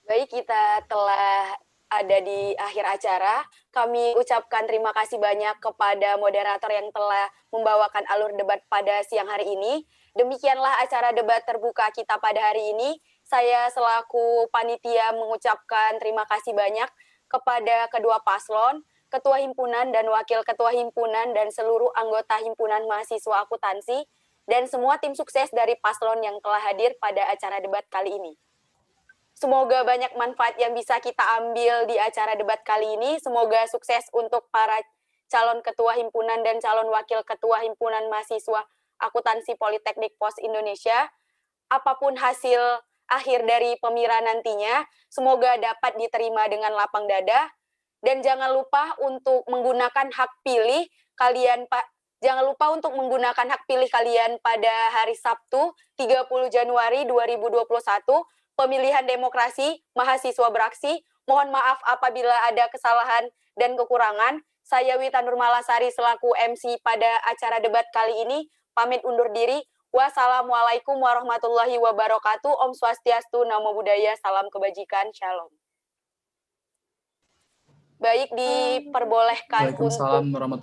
Baik, kita telah ada di akhir acara. Kami ucapkan terima kasih banyak kepada moderator yang telah membawakan alur debat pada siang hari ini. Demikianlah acara debat terbuka kita pada hari ini. Saya selaku panitia mengucapkan terima kasih banyak kepada kedua paslon, ketua himpunan dan wakil ketua himpunan dan seluruh anggota himpunan mahasiswa akuntansi dan semua tim sukses dari paslon yang telah hadir pada acara debat kali ini. Semoga banyak manfaat yang bisa kita ambil di acara debat kali ini. Semoga sukses untuk para calon ketua himpunan dan calon wakil ketua himpunan mahasiswa akuntansi Politeknik Pos Indonesia. Apapun hasil akhir dari pemilihan nantinya, semoga dapat diterima dengan lapang dada. Dan jangan lupa untuk menggunakan hak pilih kalian, Pak. Jangan lupa untuk menggunakan hak pilih kalian pada hari Sabtu 30 Januari 2021. Pemilihan demokrasi, mahasiswa beraksi. Mohon maaf apabila ada kesalahan dan kekurangan. Saya Wita Nurmalasari selaku MC pada acara debat kali ini. Pamit undur diri. Wassalamualaikum warahmatullahi wabarakatuh. Om Swastiastu, Namo Buddhaya, salam kebajikan, shalom. Baik, diperbolehkan Waalaikumsalam warahmatullahi